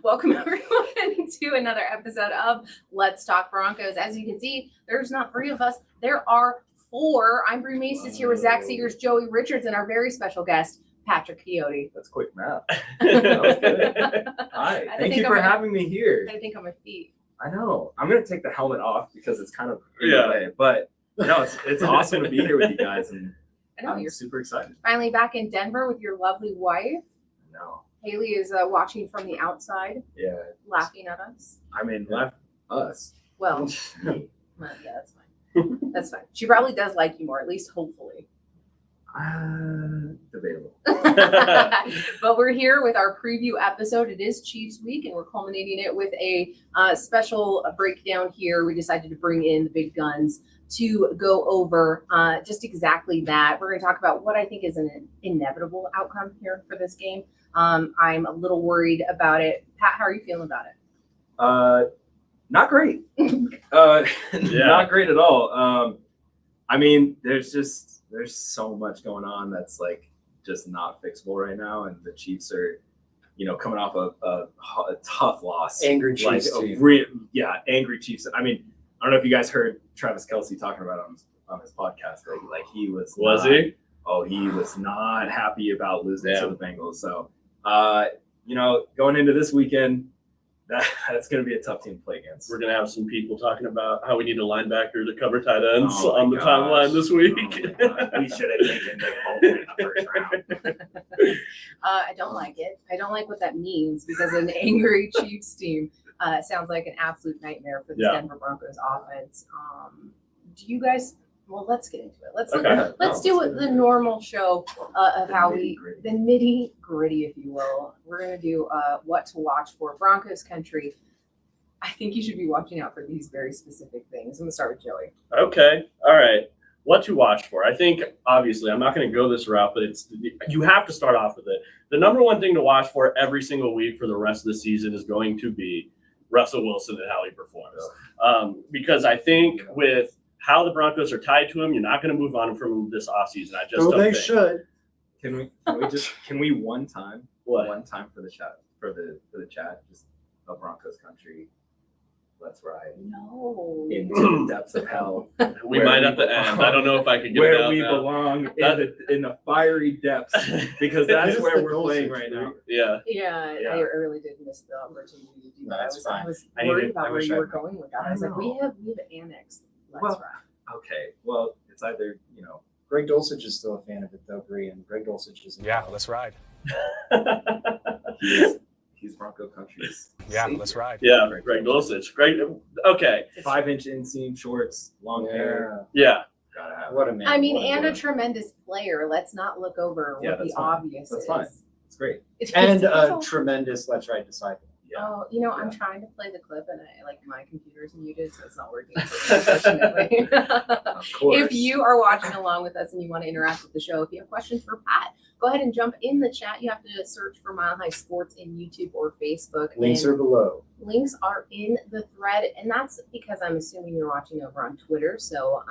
Welcome everyone to another episode of Let's Talk Broncos. As you can see, there's not three of us, there are four. I'm Bree Maces here with Zach Seegers, Joey Richards, and our very special guest, Patrick Coyote. That's quick math. That was good. Hi, thank you for having me here. I think on my feet. I know. I'm going to take the helmet off because it's kind of in the way, but no, it's awesome to be here with you guys, and I'm super excited. Finally back in Denver with your lovely wife. No. Haley is watching from the outside. Yeah. Laughing at us. I mean, laugh us. Well, yeah, that's fine. That's fine. She probably does like you more, at least hopefully. Debatable. But we're here with our preview episode. It is Chiefs week, and we're culminating it with a special breakdown here. We decided to bring in the big guns to go over just exactly that. We're going to talk about what I think is an inevitable outcome here for this game. I'm a little worried about it. Pat, how are you feeling about it? Not great. Not great at all. I mean, there's so much going on that's like just not fixable right now, and the Chiefs are, coming off a tough loss. Angry Chiefs team. Angry Chiefs. I mean, I don't know if you guys heard Travis Kelce talking about it on his podcast. Like he was. Was he? Oh, he was not happy about losing to the Bengals. So, going into this weekend, that's going to be a tough team to play against. We're going to have some people talking about how we need a linebacker to cover tight ends on the timeline this week. Oh we should have taken Nick Bolton in the first round. I don't like it. I don't like what that means because an angry Chiefs team sounds like an absolute nightmare for the Denver Broncos offense. Do you guys? Well, let's get into it. Let's do the normal show of how the nitty gritty, if you will. We're gonna do what to watch for Broncos country. I think you should be watching out for these very specific things. I'm gonna start with Joey. Okay, all right. What to watch for? I think obviously I'm not going to go this route, but you have to start off with it. The number one thing to watch for every single week for the rest of the season is going to be Russell Wilson and how he performs, because I think with how the Broncos are tied to him, you're not going to move on from this offseason. I just don't think. Should. Can we one time for the chat for the chat, just a Broncos country, let's ride. No. Into the depths of hell. We might at the end. I don't know if I can get where it out we now. belong in the fiery depths, because that's where we're playing right now. Yeah. I really did miss the opportunity to do that. I was I worried about where you were going with that. I was like, we have annexed. Let's ride. Okay. Well, it's either, Greg Dulcich is still a fan of it, though, Bree, and Greg Dulcich is. Yeah, let's ride. He's Bronco country's. Yeah, let's ride. Yeah, Greg Dulcich. Great. Okay. 5-inch inseam shorts, long hair. Yeah. Gotta have What a man. I mean, and a tremendous player. Let's not look over what the obvious That's is. fine. It's great. And a tremendous Let's Ride disciple. Oh, I'm trying to play the clip, and my computer's muted, so it's not working. Unfortunately. Of course. If you are watching along with us and you want to interact with the show, if you have questions for Pat, go ahead and jump in the chat. You have to search for Mile High Sports in YouTube or Facebook. Links are below. Links are in the thread, and that's because I'm assuming you're watching over on Twitter. So,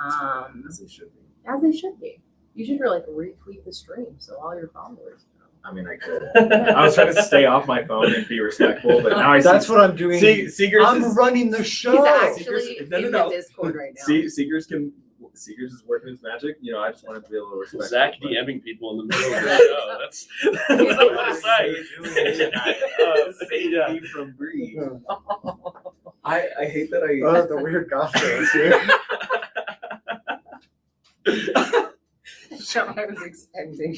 as they should be. As they should be. You should really retweet the stream so all your followers. I mean, I could. I was trying to stay off my phone and be respectful, but now That's what I'm doing. Seegers I'm running the show. He's actually in the Discord right now. Seegers is working his magic. I just wanted to be a little respectful. Zach DMing people in the middle of the show. That's what a Save me from Bree. I hate that the weird gospel is here. I was expecting.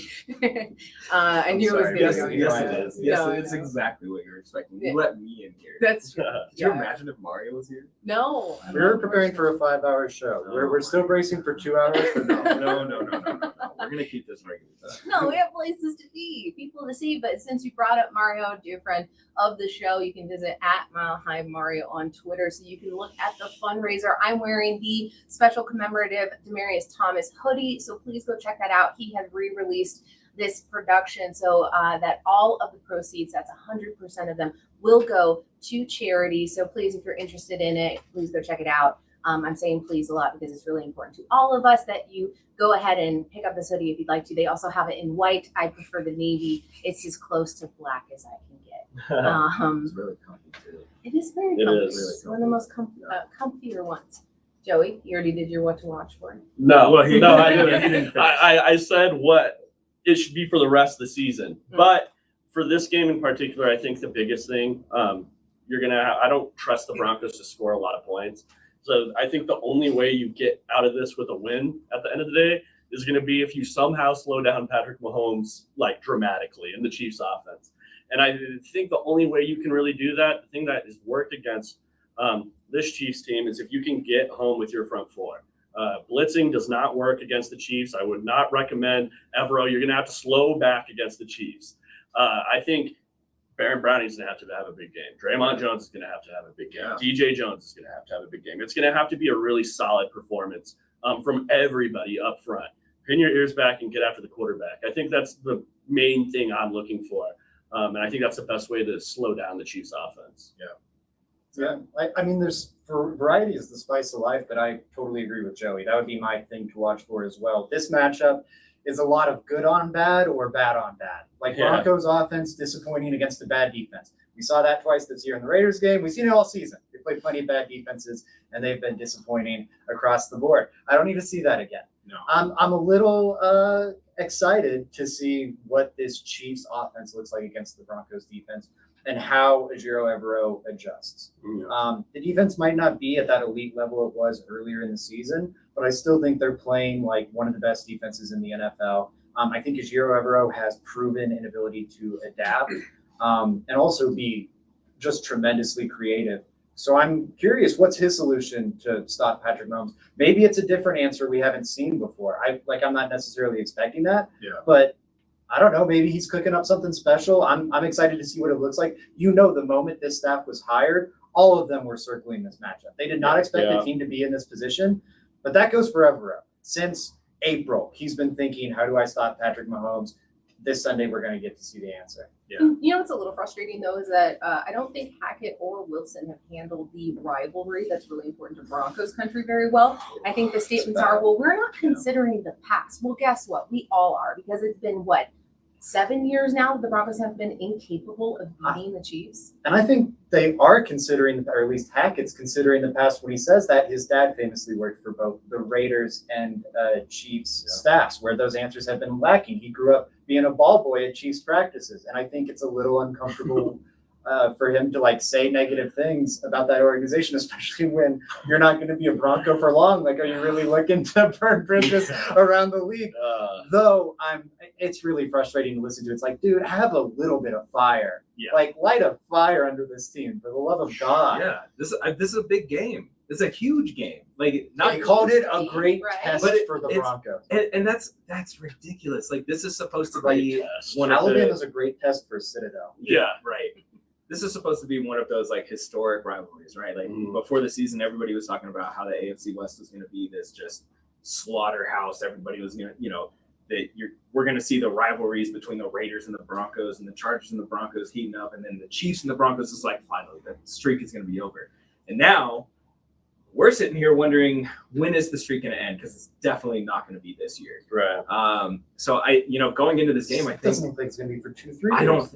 I knew it was going to go. Yes, it is. Yes, it's No. exactly what you're expecting. You let me in here. That's true. Could you imagine if Mario was here? No. We're preparing for a 5-hour show. We're still bracing for 2 hours, but no. No. We're going to keep this regular. No, we have places to be, people to see. But since you brought up Mario, dear friend of the show, you can visit at Mile High Mario on Twitter so you can look at the fundraiser. I'm wearing the special commemorative Demaryius Thomas hoodie, so please go check that out. He has re-released this production so that all of the proceeds, that's 100% of them, will go to charity. So please, if you're interested in it, please go check it out. I'm saying please a lot because it's really important to all of us that you go ahead and pick up this hoodie if you'd like to. They also have it in white. I prefer the navy. It's as close to black as I can get. It's really comfy too. It is very It comfy. is. It's one of the most comfier ones. Joey, you already did your what to watch for. No, Well, no, I he didn't. didn't finish. I said what it should be for the rest of the season. But for this game in particular, I think the biggest thing, I don't trust the Broncos to score a lot of points. So I think the only way you get out of this with a win at the end of the day is going to be if you somehow slow down Patrick Mahomes like dramatically in the Chiefs offense. And I think the only way you can really do that, the thing that has worked against this Chiefs team is if you can get home with your front four. Blitzing does not work against the Chiefs. I would not recommend Evero. You're going to have to slow back against the Chiefs. I think Baron Browning's going to have a big game. Draymond Jones is going to have a big game. Yeah. DJ Jones is going to have a big game. It's going to have to be a really solid performance from everybody up front. Pin your ears back and get after the quarterback. I think that's the main thing I'm looking for. And I think that's the best way to slow down the Chiefs offense. Yeah, I mean, there's variety is the spice of life, but I totally agree with Joey. That would be my thing to watch for as well. This matchup is a lot of good on bad or bad on bad. Like Broncos offense disappointing against a bad defense. We saw that twice this year in the Raiders game. We've seen it all season. They played plenty of bad defenses, and they've been disappointing across the board. I don't need to see that again. No. I'm a little excited to see what this Chiefs offense looks like against the Broncos defense and how Ejiro Evero adjusts. The defense might not be at that elite level it was earlier in the season, but I still think they're playing like one of the best defenses in the NFL. I think Ejiro Evero has proven an ability to adapt and also be just tremendously creative. So I'm curious, what's his solution to stop Patrick Mahomes? Maybe it's a different answer we haven't seen before. I'm not necessarily expecting that, but I don't know. Maybe he's cooking up something special. I'm excited to see what it looks like. You know, the moment this staff was hired, all of them were circling this matchup. They did not expect the team to be in this position, but that goes for Evero. Since April, he's been thinking, how do I stop Patrick Mahomes? This Sunday, we're going to get to see the answer. You know what's a little frustrating, though, is that I don't think Hackett or Wilson have handled the rivalry that's really important to Broncos country very well. I think the statements are, well, we're not considering the past. Well, guess what? We all are, because it's been, 7 years now that the Broncos have been incapable of beating the Chiefs? And I think they are considering, or at least Hackett's considering the past when he says that. His dad famously worked for both the Raiders and Chiefs staffs, where those answers have been lacking. He grew up being a ball boy at Chiefs practices, and I think it's a little uncomfortable for him to say negative things about that organization, especially when you're not going to be a Bronco for long. Are you really looking to burn bridges around the league? Though it's really frustrating to listen to. It's dude, have a little bit of fire. Light a fire under this team, for the love of God. Yeah, this is a big game. It's a huge game. They called it a great test for the it's, Broncos, and that's ridiculous. This is supposed to be one of Alabama's a great test for Citadel. Yeah, right. This is supposed to be one of those historic rivalries, right? Before the season, everybody was talking about how the AFC West was going to be this just slaughterhouse. Everybody was going to, we're going to see the rivalries between the Raiders and the Broncos, and the Chargers and the Broncos heating up, and then the Chiefs and the Broncos is finally the streak is going to be over. And now we're sitting here wondering, when is the streak going to end? Because it's definitely not going to be this year. Right. So going into this game, I think doesn't look like it's going to be for 2-3 years. I don't.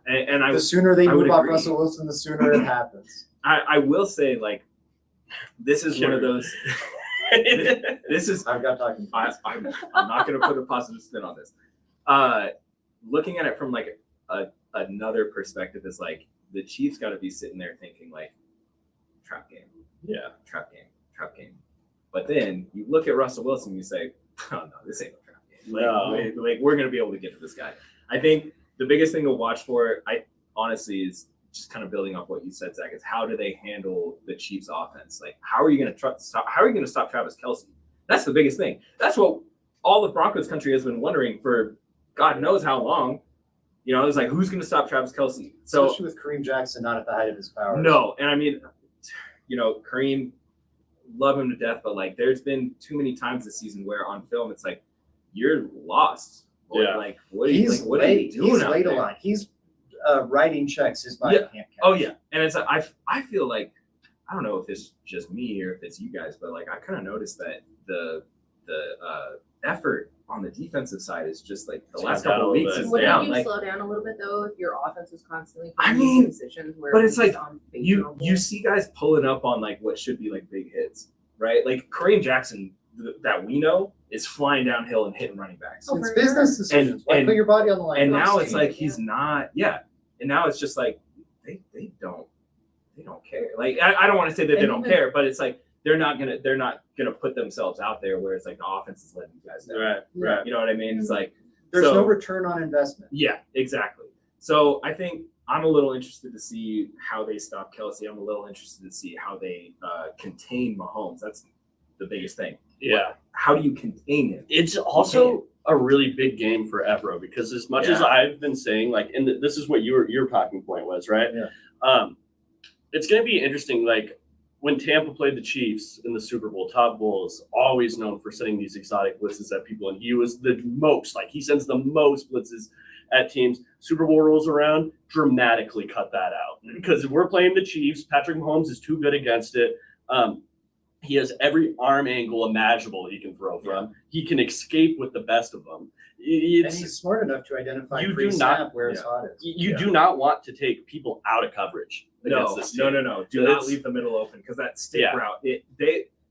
And the sooner they move off agree. Russell Wilson, the sooner it happens. I will say, this is one of those. This is. I've got talking. I'm not going to put a positive spin on this. Looking at it from another perspective is the Chiefs got to be sitting there thinking trap game. Yeah, trap game. But then you look at Russell Wilson and you say, oh no, this ain't a trap game. We're going to be able to get to this guy. I think the biggest thing to watch for, honestly, is just kind of building off what you said, Zach, is how do they handle the Chiefs offense? How are you going to stop Travis Kelce? That's the biggest thing. That's what all the Broncos country has been wondering for God knows how long. It's who's going to stop Travis Kelce? So, especially with Kareem Jackson not at the height of his powers. No, and I mean, Kareem, love him to death, but there's been too many times this season where on film it's you're lost. Yeah. What are you doing? He's out late there? a lot. He's writing checks his body can't catch. Oh yeah, and it's I feel like I don't know if it's just me or if it's you guys, but like I kind of noticed that the effort on the defensive side is just like the last couple of weeks is Wouldn't down. you Like, slow down a little bit though if your offense is constantly I making mean, decisions where but it's like unfavorable? you see guys pulling up on like what should be like big hits, right? Like Kareem Jackson that we know is flying downhill and hitting running backs. Oh, It's for business sure. decisions. Why put your body on the line? And for now the it's team? like he's not, and now it's just like they don't care. Like I don't want to say that they don't care, but it's like they're not gonna put themselves out there where it's like the offense is letting you guys down. Right. You know what I mean? It's like There's so- no return on investment. Yeah, exactly. So I think I'm a little interested to see how they stop Kelsey. I'm a little interested to see how they contain Mahomes. That's the biggest thing. Yeah. How do you contain him? It's also a really big game for Evro because as much as I've been saying, like, and this is what your talking point was, right? Yeah. It's going to be interesting. Like when Tampa played the Chiefs in the Super Bowl, Todd Bowles always known for sending these exotic blitzes at people, and he was the most. Like he sends the most blitzes at teams. Super Bowl rolls around, dramatically cut that out because if we're playing the Chiefs, Patrick Mahomes is too good against it. He has every arm angle imaginable he can throw from. He can escape with the best of them. And he's smart enough to identify You do pre-snap not- where his hot is. You do not want to take people out of coverage against this team. No. Do not leave the middle open because that stick route.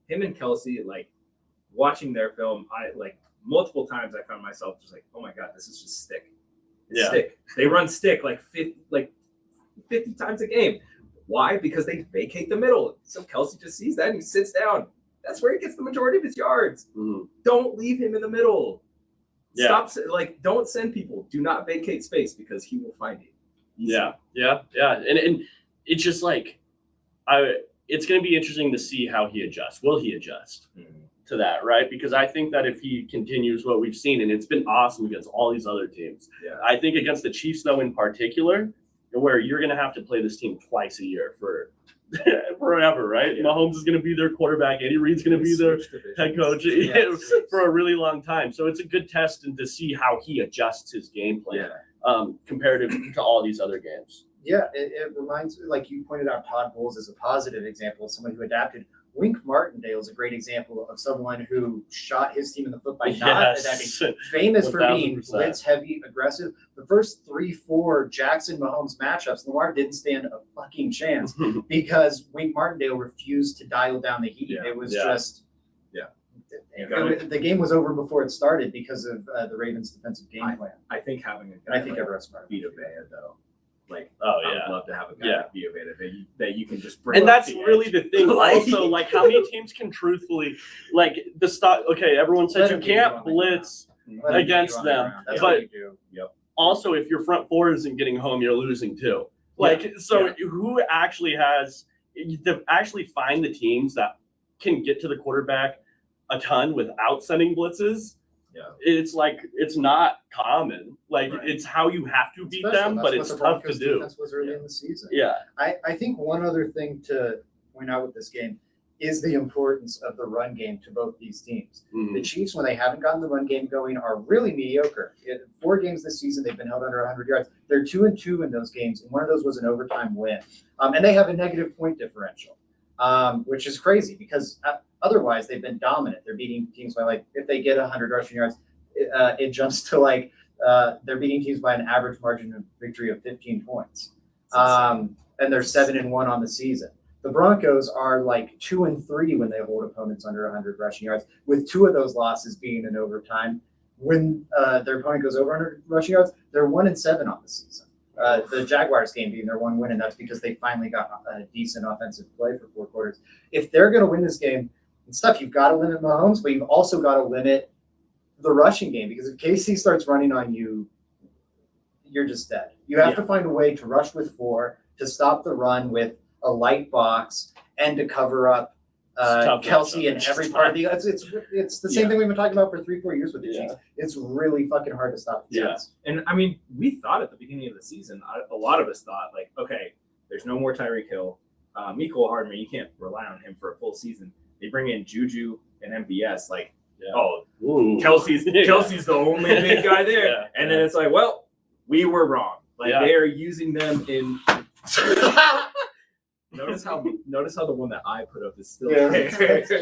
Him and Kelsey, like watching their film, I like multiple times I found myself just like, oh my god, this is just stick. It's stick. They run stick like 50 times a game. Why? Because they vacate the middle. So Kelsey just sees that and he sits down. That's where he gets the majority of his yards. Mhm. Don't leave him in the middle. Yeah. Stop. Like, don't send people. Do not vacate space because he will find you. Easy. Yeah. And it's just like, it's going to be interesting to see how he adjusts. Will he adjust to that, right? Because I think that if he continues what we've seen, and it's been awesome against all these other teams. Yeah. I think against the Chiefs, though, in particular, where you're going to have to play this team twice a year for forever, right? Yeah. Mahomes is going to be their quarterback. Andy Reid's going to be their head coach for a really long time. So it's a good test and to see how he adjusts his game plan comparative to all these other games. Yeah, it reminds me, like you pointed out, Todd Bowles is a positive example of someone who adapted. Wink Martindale is a great example of someone who shot his team in the foot by not adapting. Famous for being 1000%. blitz heavy, aggressive. The first 3-4 Jackson Mahomes matchups, Lamar didn't stand a fucking chance because Wink Martindale refused to dial down the heat. Yeah. It was the game was over before it started because of the Ravens' defensive game plan. I think having a And guy I think like everyone's smart. Vita Vea, though, like, Oh, I yeah. would love to have a guy Yeah. like Vita Vea that you can just bring. And up that's the really edge. the thing. Also, like how many teams can truthfully, like the stock. Okay, everyone says you can't blitz. Let him against beat you on the them, ground. That's but- what you do. Also, if your front four isn't getting home, you're losing too. Like, who actually has to actually find the teams that can get to the quarterback a ton without sending blitzes? Yeah. It's like it's not common. Like Right. it's how you have to beat Special. them, That's but what it's the tough to Broncos do. defense was early in the season. Yeah. I think one other thing to point out with this game is the importance of the run game to both these teams. Mhm. The Chiefs, when they haven't gotten the run game going, are really mediocre. In 4 games this season, they've been held under 100 yards. They're 2-2 in those games, and one of those was an overtime win. And they have a negative point differential, which is crazy because otherwise they've been dominant. They're beating teams by, like, if they get 100 rushing yards, it jumps to, like, they're beating teams by an average margin of victory of 15 points. And they're 7-1 on the season. The Broncos are like 2-3 when they hold opponents under 100 rushing yards, with 2 of those losses being in overtime. When their opponent goes over 100 rushing yards, they're 1-7 on the season. The Jaguars game being their one win, and that's because they finally got a decent offensive play for 4 quarters. If they're going to win this game and stuff, you've got to limit Mahomes, but you've also got to limit the rushing game, because if KC starts running on you, you're just dead. You have to find a way to rush with 4, to stop the run with a light box, and to cover up Kelsey in every part of the. It's the same thing we've been talking about for 3-4 years with the Chiefs. It's really fucking hard to stop the Chiefs. And I mean, we thought at the beginning of the season, a lot of us thought, like, okay, there's no more Tyreek Hill. Mecole Hardman, you can't rely on him for a full season. They bring in Juju and MVS, like, Kelsey's the only big guy there. And then it's like, well, we were wrong. Like, they are using them in Notice how the one that I put up is still Yeah, there.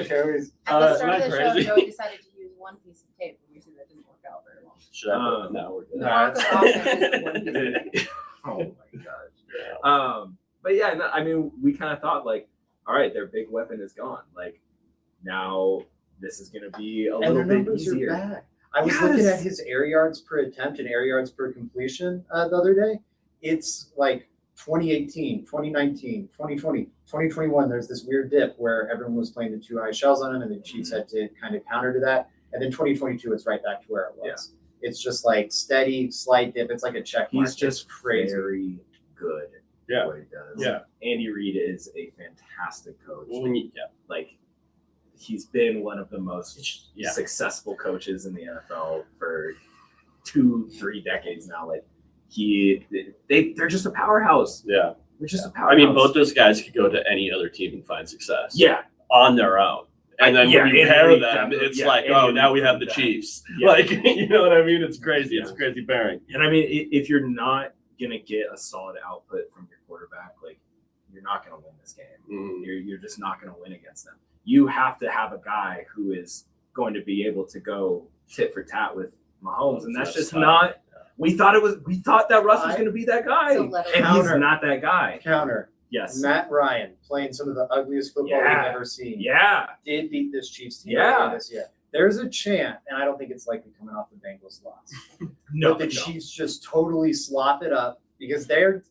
Joey's. At the start of Isn't the that show, crazy? Joey decided to use one piece of tape, and we see that didn't work out very well. Should I put no, we're good. The Nah, Broncos it's- offense is one piece of tape. Oh my gosh. But yeah, no, I mean, we kind of thought like, all right, their big weapon is gone. Like now, this is going to be a And little their bit numbers easier. are back. I was Yes. looking at his air yards per attempt and air yards per completion the other day. It's like 2018, 2019, 2020, 2021. There's this weird dip where everyone was playing the 2 high shells on him, and the Chiefs had to kind of counter to that. And then 2022, it's right back to where it was. It's just like steady, slight dip. It's like a check mark. He's just It's crazy. very good Yeah. at what he does. Yeah. Andy Reid is a fantastic coach. When you, Like he's been one of the most Yeah. successful coaches in the NFL for 2-3 decades now. Like they're just a powerhouse. yeah. They're just a powerhouse. I mean, both those guys could go to any other team and find success. Yeah. On their own. And then Yeah, when you Andy pair Reid them, definitely- it's yeah, like, Andy oh, Reid now we have the proved that. Chiefs. Yeah. Like, you know what I mean? It's crazy. It's Yeah. a crazy pairing. And I mean, if you're not gonna get a solid output from your quarterback, like you're not gonna win this game. Mm. You're just not gonna win against them. You have to have a guy who is going to be able to go tit for tat with Mahomes, and that's just tough. not. We thought that Russ was I- going to be that guy, So let him and he's counter. not that guy. Counter. Yes. Matt Ryan playing some of the ugliest football Yeah. we've ever seen. Yeah. Did beat this Chiefs team Yeah. earlier this year. There's a chance, and I don't think it's likely coming off the Bengals loss. No. But the Chiefs just totally slop it up because they're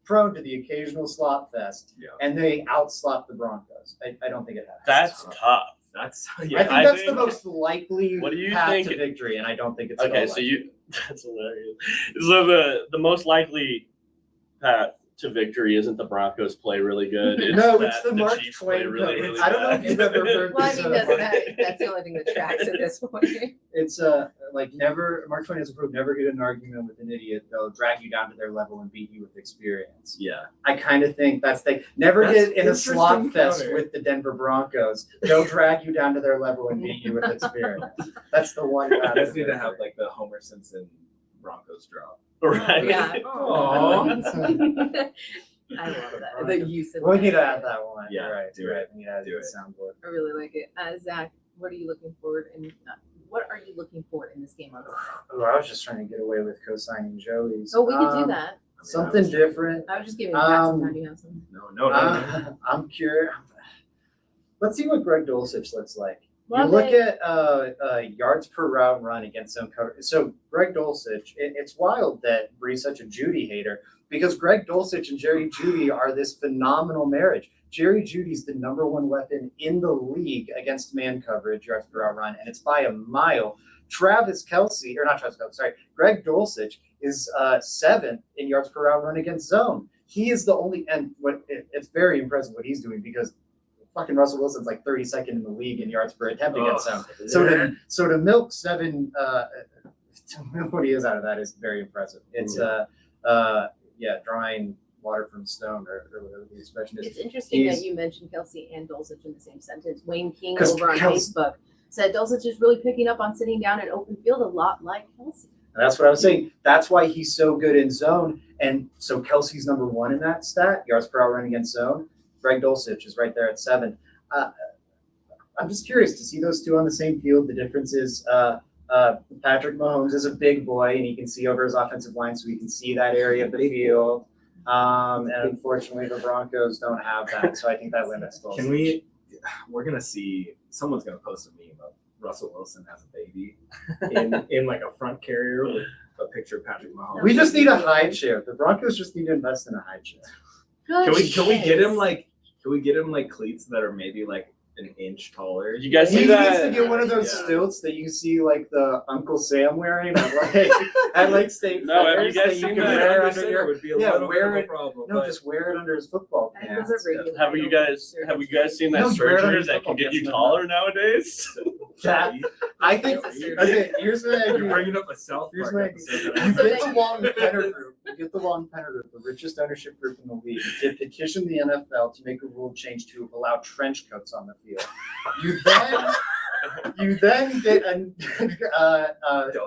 prone to the occasional slop fest, Yeah. and they outslop the Broncos. I don't think it happens. That's tough. That's I yeah. think I that's think- the most likely What do you path think- to victory, and I don't think it's Okay, at all so likely. that's hilarious. So the most likely path to victory isn't the Broncos play really good. It's No, that it's the Mark Chiefs play Twain really, quote. really I don't know bad. if you've ever heard Well, I this. mean, that's the only thing that tracks at this point. It's like never. Mark Twain has approved. Never get in an argument with an idiot. They'll drag you down to their level and beat you with experience. Yeah. I kind of think that's the never That's get in a slop interesting fest counter. with the Denver Broncos. They'll drag you down to their level and beat you with experience. That's the one. You guys need to have like the Homer Simpson Broncos drop. Right. Yeah. Aw. I love that. The use of We need to add that one. Yeah, You're right. do You're it. right. We need to add Do the it. soundboard. I really like it. Zach, what are you looking forward in? What are you looking for in this game on Sunday? Oh, I was just trying to get away with co-signing Joey's. Oh, we could do that. Something different. I was just giving you that Um, sometime you have some. No. I'm curious. Let's see what Greg Dulcich looks like. Love you look it. at yards per route run against zone cover. So Greg Dulcich, it's wild that Bree's such a Judy hater because Greg Dulcich and Jerry Judy are this phenomenal marriage. Jerry Judy's the number one weapon in the league against man coverage, yards per route run, and it's by a mile. Greg Dulcich is 7th in yards per route run against zone. He is the only, and it's very impressive what he's doing because fucking Russell Wilson's like 32nd in the league in yards per attempt against zone. So to milk 7, to milk what he is out of that is very impressive. It's drawing water from stone or whatever the expression is. It's interesting He's- that you mentioned Kelsey and Dulcich in the same sentence. Wayne King 'Cause over on Facebook said Dulcich is really picking up on sitting down in open field a lot like Kelsey. And that's what I was saying. That's why he's so good in zone. And so Kelsey's number 1 in that stat, yards per hour run against zone. Greg Dulcich is right there at 7. I'm just curious to see those two on the same field. The difference is Patrick Mahomes is a big boy and he can see over his offensive line, so he can see that area of the field. And unfortunately, the Broncos don't have that, so I think that limits Dulcich. We're gonna see someone's gonna post a meme of Russell Wilson as a baby in like a front carrier with a picture of Patrick Mahomes. We just need a high chair. The Broncos just need to invest in a high chair. Can we get him like cleats that are maybe like an inch taller? You guys He see needs that? to get one of those Yeah. stilts that you see like the Uncle Sam wearing at like State No, have Fairs you guys that seen can that? wear Under under center your would be a yeah, little wear bit of it- a problem. no, just wear it under his football I think those pants. are regular. Have you guys seen that No, you wear it under surgery his that football can get you pants, taller nowadays? That- I think okay. Here's what I You're agree. bringing up a South Here's Park my- episode. You So get they- the Long Penner Group. You get the Long Penner Group, the richest ownership group in the league. They petition the NFL to make a rule change to allow trench coats on the field. You then get a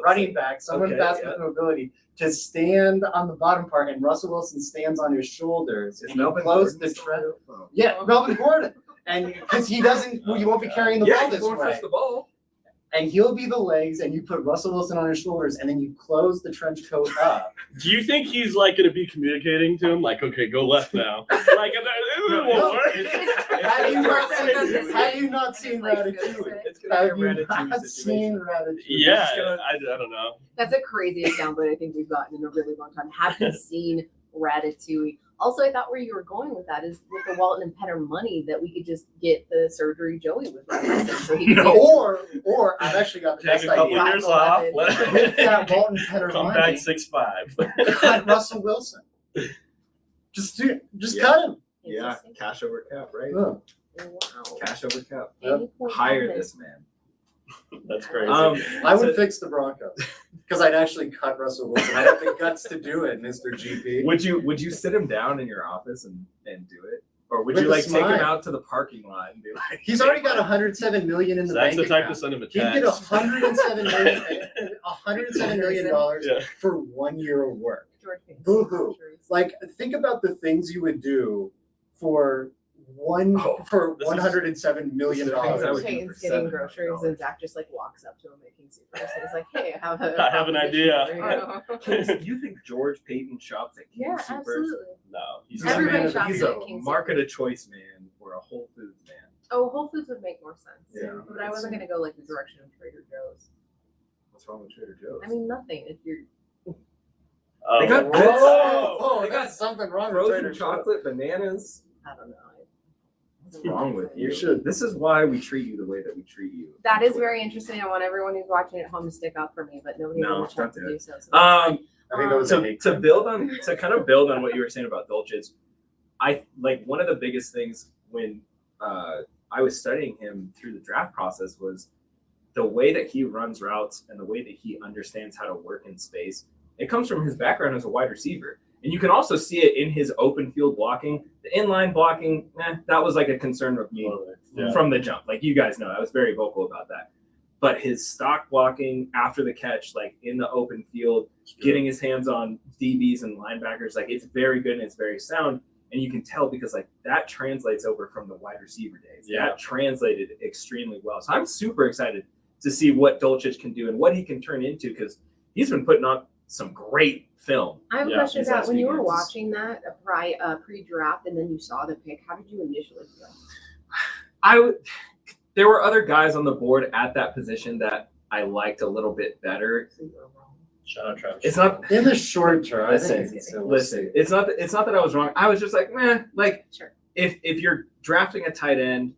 running back, someone Okay, fast yeah. with mobility, to stand on the bottom part, and Russell Wilson stands on his shoulders. Is And you Melvin close Gordon the still trend. there? Oh. Yeah, Melvin Gordon. And because he doesn't, you won't be carrying the ball Yeah, this he won't way. touch the ball. And he'll be the legs, and you put Russell Wilson on his shoulders, and then you close the trench coat up. Do you think he's like going to be communicating to him, like, okay, go left now? Like, it won't work. Have you not seen Ratatouille? It's gonna Have be a you Ratatouille not seen situation. Ratatouille? Yeah, Just gonna- I don't know. That's a crazy soundbite I think we've gotten in a really long time. Haven't seen Ratatouille. Also, I thought where you were going with that is with the Walton and Penner money that we could just get the surgery Joey was referencing, so he could get Or I've actually got the Take best a couple idea. years off. With that Walton Penner Come money, back 6'5". cut Russell Wilson. Just Yeah. cut him. Yeah, Interesting. cash over cap, right? Ugh. Wow. Cash over cap. Any point Hire on this man. That's crazy. I would so- fix the Broncos because I'd actually cut Russell Wilson. I have the guts to do it, Mr. GP. Would you sit him down in your office and do it, or would With you a like take him smile. out to the parking lot and be like, He's already got 107 million in the Zach's bank the type account. to send him a He'd get text. 107 million dollars Yeah. for 1 year of work. George Payton. Boo-hoo. Like, think about the things you would do for This is- $107 million this is the things I would dollars. do Payton's for getting $7 groceries and Zach just like walks up to him making super. So he's like, "Hey, I have a I have an proposition idea." for you." Do you think George Payton shops at King Yeah, Soopers? absolutely. No, he's He's a Everybody man- shops he's at a King market of choice man or a Whole Foods man. Oh, Whole Foods would make more sense. Yeah, But I wasn't gonna go like the direction of Trader Joe's. What's wrong with Trader Joe's? I mean, nothing. If you're They got Oh, good whoa. stuff. Oh, They they got got something wrong with frozen Trader Joe's. chocolate, bananas. I don't know. What's wrong with you? You should. This is why we treat you the way that we treat you. That is very interesting. I want everyone who's watching at home to stick up for me, but nobody No, in the chat don't to do do it. so. So that's fine. I think that was a to, hate to crime. build on to kind of build on what you were saying about Dolchich, I like one of the biggest things when I was studying him through the draft process was the way that he runs routes and the way that he understands how to work in space. It comes from his background as a wide receiver. And you can also see it in his open field blocking. The inline blocking, that was like a concern with me Yeah. from the jump. Like you guys know, I was very vocal about that. But his stock blocking after the catch, like in the open field, getting his hands on DBs and linebackers, like it's very good and it's very sound. And you can tell because like that translates over from the wide receiver days. Yeah. That translated extremely well. So I'm super excited to see what Dolchich can do and what he can turn into because he's been putting on some great film. I have a Yeah, question these about last when you were weekends. watching that pre-draft and then you saw the pick. How did you initially feel? There were other guys on the board at that position that I liked a little bit better. So you were wrong. Shout out Travis. It's not. In the short term, I Listen, think it's Listen, it's not that I was wrong. I was just like, meh. Like Sure. if you're drafting a tight end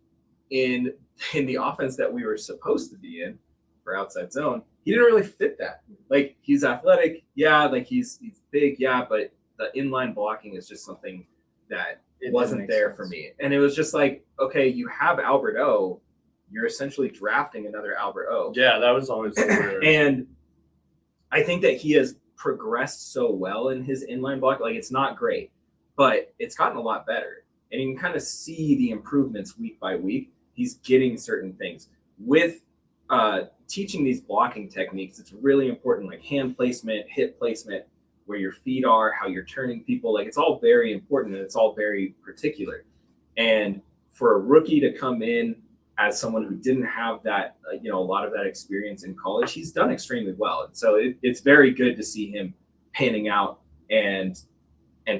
in the offense that we were supposed to be in for outside zone, he didn't really fit that. Like he's athletic, yeah. Like he's big, yeah. But the inline blocking is just something that It wasn't doesn't make there sense. for me. And it was just like, okay, you have Albert O. You're essentially drafting another Albert O. Yeah, that was always weird. And I think that he has progressed so well in his inline block. Like it's not great, but it's gotten a lot better. And you can kind of see the improvements week by week. He's getting certain things. With teaching these blocking techniques, it's really important, like hand placement, hip placement, where your feet are, how you're turning people. Like it's all very important and it's all very particular. And for a rookie to come in as someone who didn't have that, a lot of that experience in college, he's done extremely well. And so it's very good to see him panning out and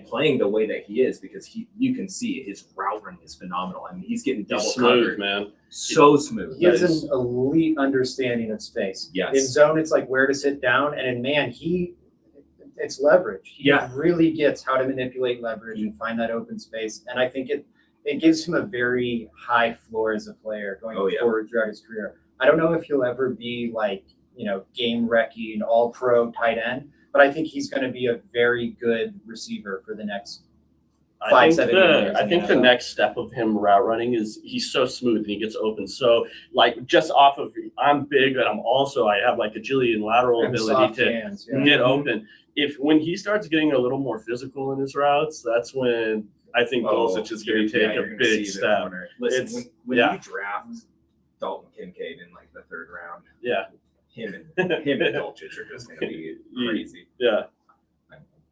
playing the way that he is because you can see his route running is phenomenal. I mean, he's getting double He's smooth, covered, man. so smooth. He has That is- an elite understanding of space. Yes. In zone, it's like where to sit down, and in man, it's leverage. He Yeah. really gets how to manipulate leverage and find that open space. And I think it gives him a very high floor as a player going Oh, yeah. forward throughout his career. I don't know if he'll ever be like, game wrecking, all pro tight end, but I think he's going to be a very good receiver for the next I 5-7 think years. I think the next step of him route running is he's so smooth and he gets open. So like just off of I'm big, but I have like agility and lateral And ability soft to hands, yeah. get open. When he starts getting a little more physical in his routes, that's when I think Dulcich is going to take a big step. Listen, It's- when yeah. you draft Dalton Kincaid in like the third round, Yeah, him and Dolchich are just going to be crazy. yeah.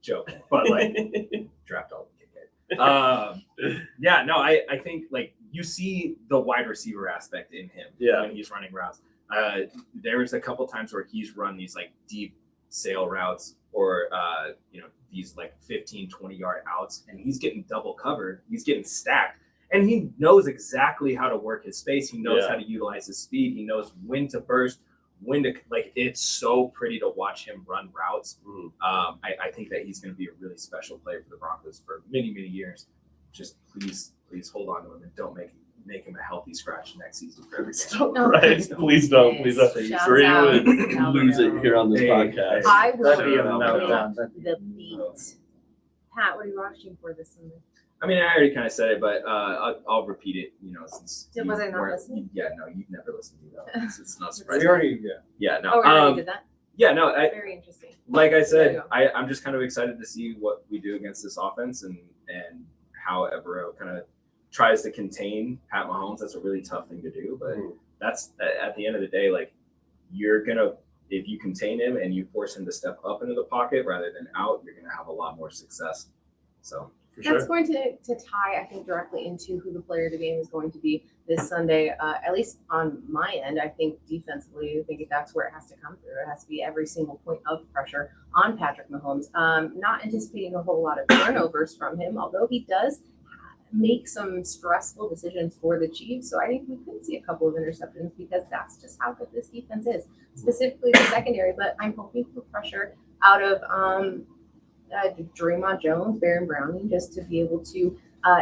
joking, but like draft all yeah, no, I think like you see the wide receiver aspect in him when he's running routes. There was a couple times where he's run these like deep sail routes or these like 15-20 yard outs, and he's getting double covered, he's getting stacked, and he knows exactly how to work his space. He knows how to utilize his speed. He knows when to burst, when to like. It's so pretty to watch him run routes. I think that he's going to be a really special player for the Broncos for many years. Just please hold on to him and don't make him a healthy scratch next season for every game. Please don't. Or you would lose it here on this Hey, podcast. I will That'd be a meltdown. the beat. Pat, what are you watching for this Sunday? I mean, I already kind of said it, but I'll repeat it. Since Was I not weren't- listening? Yeah, no, you've never listened to me though. It's not We surprising. already, Yeah, no. Oh, we already did that? Yeah, no. Very interesting. Like I There said, you I'm just kind of excited to see what we do against this offense and how Evero kind of tries to contain Pat Mahomes. That's a really tough thing to do, but that's at the end of the day, like if you contain him and you force him to step up into the pocket rather than out, you're gonna have a lot more success. So for That's sure. going to tie, I think, directly into who the player of the game is going to be this Sunday. At least on my end, I think defensively, I think that's where it has to come through. It has to be every single point of pressure on Patrick Mahomes. Not anticipating a whole lot of turnovers from him, although he does make some stressful decisions for the Chiefs. So I think we could see a couple of interceptions because that's just how good this defense is, specifically the secondary. But I'm hoping for pressure out of Draymond Jones, Baron Browning, just to be able to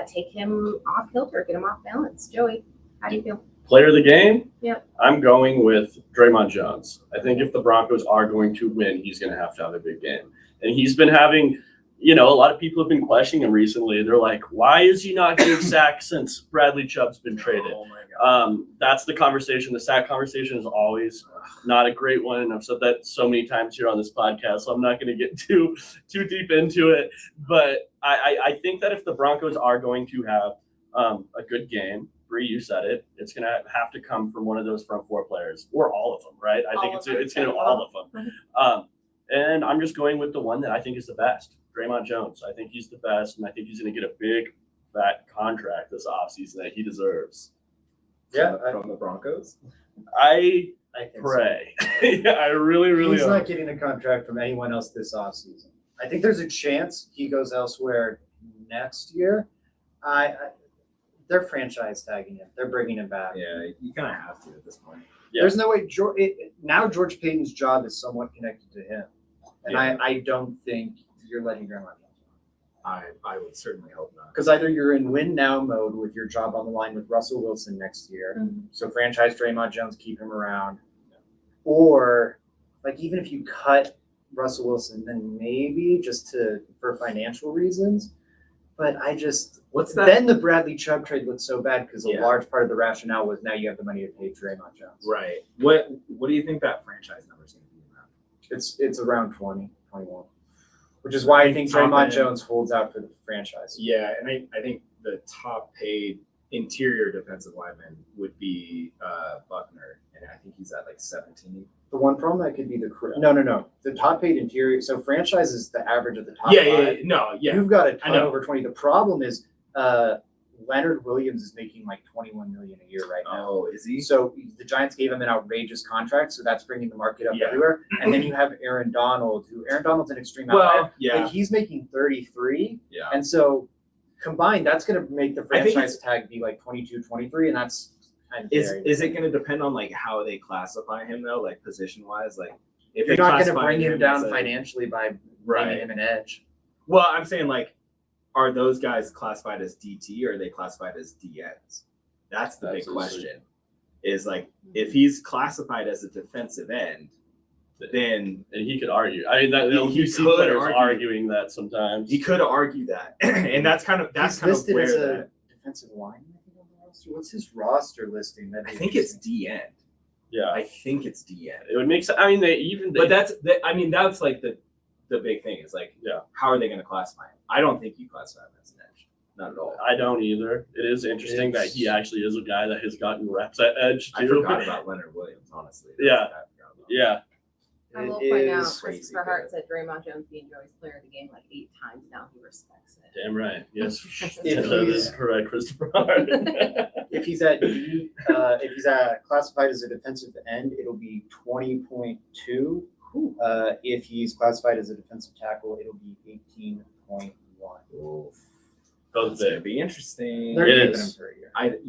take him off kilter, get him off balance. Joey, how do you feel? Player of the game? Yeah. I'm going with Draymond Jones. I think if the Broncos are going to win, he's going to have a big game. And he's been having, a lot of people have been questioning him recently. They're like, why is he not getting sacked since Bradley Chubb's been traded? Oh my God. That's the conversation. The sack conversation is always not a great one. And I've said that so many times here on this podcast, so I'm not going to get too deep into it. But I think that if the Broncos are going to have a good game, Bree, you said it, it's going to have to come from one of those front four players or all of them, right? I think it's going to all of them. And I'm just going with the one that I think is the best, Draymond Jones. I think he's the best, and I think he's going to get a big, fat contract this offseason that he deserves. Yeah, from the Broncos. I think so. pray. I really He's hope. not getting a contract from anyone else this offseason. I think there's a chance he goes elsewhere next year. They're franchise tagging him. They're bringing him back. Yeah, you kind of have to at this point. Yeah. There's no way. Now George Payton's job is somewhat connected to him, and I don't think you're letting Draymond Jones. I would certainly hope not. Because either you're in win now mode with your job on the line with Russell Wilson next year, so franchise Draymond Jones, keep him around, or like even if you cut Russell Wilson, then maybe just for financial reasons. But What's that? Then the Bradley Chubb trade looked so bad because a Yeah. large part of the rationale was now you have the money to pay Draymond Jones. Right. What do you think that franchise number is going to be around? It's around 20, 21, which is why I think Top Draymond end. Jones holds out for the franchise. Yeah, and I think the top paid interior defensive lineman would be Buckner, and I think he's at like 17. The one problem that could be no. The top paid interior. So franchise is the average of the top Yeah, five. no, yeah. You've got a ton I know. over 20. The problem is Leonard Williams is making like $21 million a year right now. Oh, is he? So the Giants gave him an outrageous contract, so that's bringing the market up Yeah. everywhere. And then you have Aaron Donald's an extreme Well, outlier. yeah. But he's making 33. Yeah. And so combined, that's going to make the I think franchise tag be like 22, 23, and that's kind of scary. Is it going to depend on like how they classify him though, like position wise? Like if You're they not going to classify bring him as down a- financially by Right. making him an edge. Well, I'm saying like, are those guys classified as DT or are they classified as DNs? That's the big Absolutely. question. Is like if he's classified as a defensive end, then And he could argue. I mean, that He you see could players argue. arguing that sometimes. he could argue that, and that's kind of He's listed where as a that, defensive lineman, I think, on the roster. What's his roster listing? I think it's DN. Yeah, I think it's DN. it would make sense. I mean, But that's like the big thing is like, Yeah. how are they going to classify him? I don't think you classify him as an edge, not at all. I don't either. It is interesting that he actually is a guy that has gotten reps at edge I too. forgot about Leonard Williams, honestly. Yeah. I forgot about him. Yeah. I will It point out, is Christopher Hart said Draymond Jones being Joey's player of the game like 8 times now. He respects it. Damn right. Yes. If That he's- is correct, Christopher Hart. If he's at if he's classified as a defensive end, it'll be 20.2. If he's classified as a defensive tackle, it'll be 18.1. Both It's gonna big. be interesting. They're It keeping is. him for a year. I think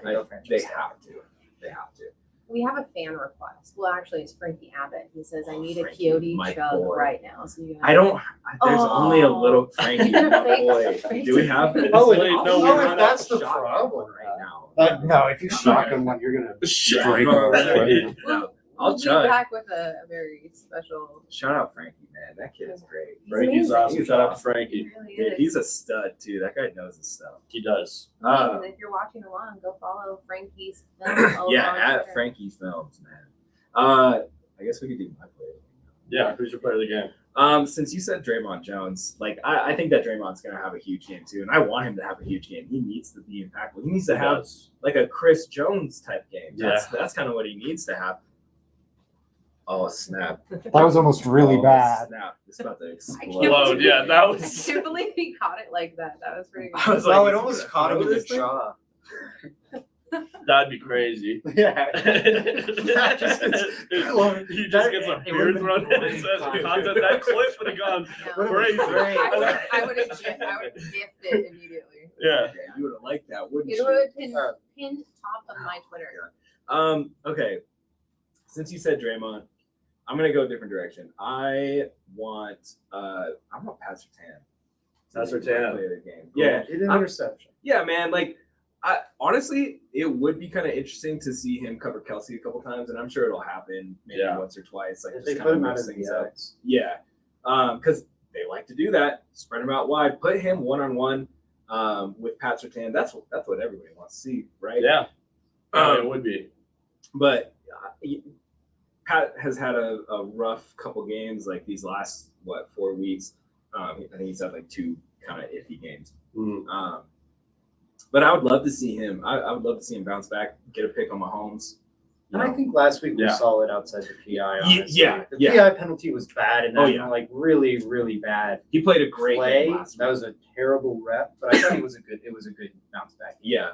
they they'll franchise tag have to. They have to. We have a fan request. Well, actually, it's Frankie Abbott. He says, "I need a Frankie, Coyote my chug boy. right now." So you I don't. There's only a little Frankie. You're My fake- boy. fake Do we have? to- Oh, Like, wait, I'll no, shout we're out if that's the shotgun problem. right now. No, if you shotgun one, you're gonna break No, over. no, We'll I'll be chug. back with a very special. Shout out Frankie, man. That kid is great. He's Frankie's amazing. awesome. He's Shout out to awesome. Frankie. He really Dude, is. he's a stud too. That guy knows his stuff. He does. And if you're watching along, go follow Frankie's film over Yeah, on at Twitter. Frankie Films, man. I guess we could do my player. Yeah. Who's your player of the game? Since you said Draymond Jones, like I think that Draymond's gonna have a huge game too, and I want him to have a huge game. He needs to be impactful. He needs to have like a Chris Jones type game. That's kind of what he needs to have. Oh snap! That was almost really Oh, bad. Snap! It's about to I explode. can't Explode, believe- yeah, that I was- can't believe he caught it like that. That was pretty good. I was No, like, it is almost he caught him gonna in the throw this thing? jaw. That'd be crazy. Yeah. He just gets a It beer would've thrown been in his great. content. That clip would have gone No. crazy. I would have gift it immediately. Yeah. Yeah, you would have liked that, wouldn't It you? would have been Uh, pinned top of my Twitter. Okay. Since you said Draymond, I'm gonna go a different direction. I want Pat Surtain. Pat Surtain. Play the game. Yeah. Hit an I'm- interception. Yeah, man. Like, honestly, it would be kind of interesting to see him cover Kelsey a couple times, and I'm sure it'll happen maybe Yeah. once or twice. Like, If just they kind put of him out mix of the things up. eyes. Yeah, because they like to do that. Spread him out wide. Put him one-on-one with Pat Surtain. That's what everybody wants to see, right? Yeah. It would be. But Pat has had a rough couple games, like these last 4 weeks. I think he's had like 2 kind of iffy games. Mhm. But I would love to see him. I would love to see him bounce back, get a pick on Mahomes. And I think last week Yeah. was solid outside the PI. Honestly. yeah, The yeah. PI penalty was bad, and Oh, that yeah. like really, really bad He played a great play. game last That week. was a terrible rep, but I thought it was a good bounce back. Yeah.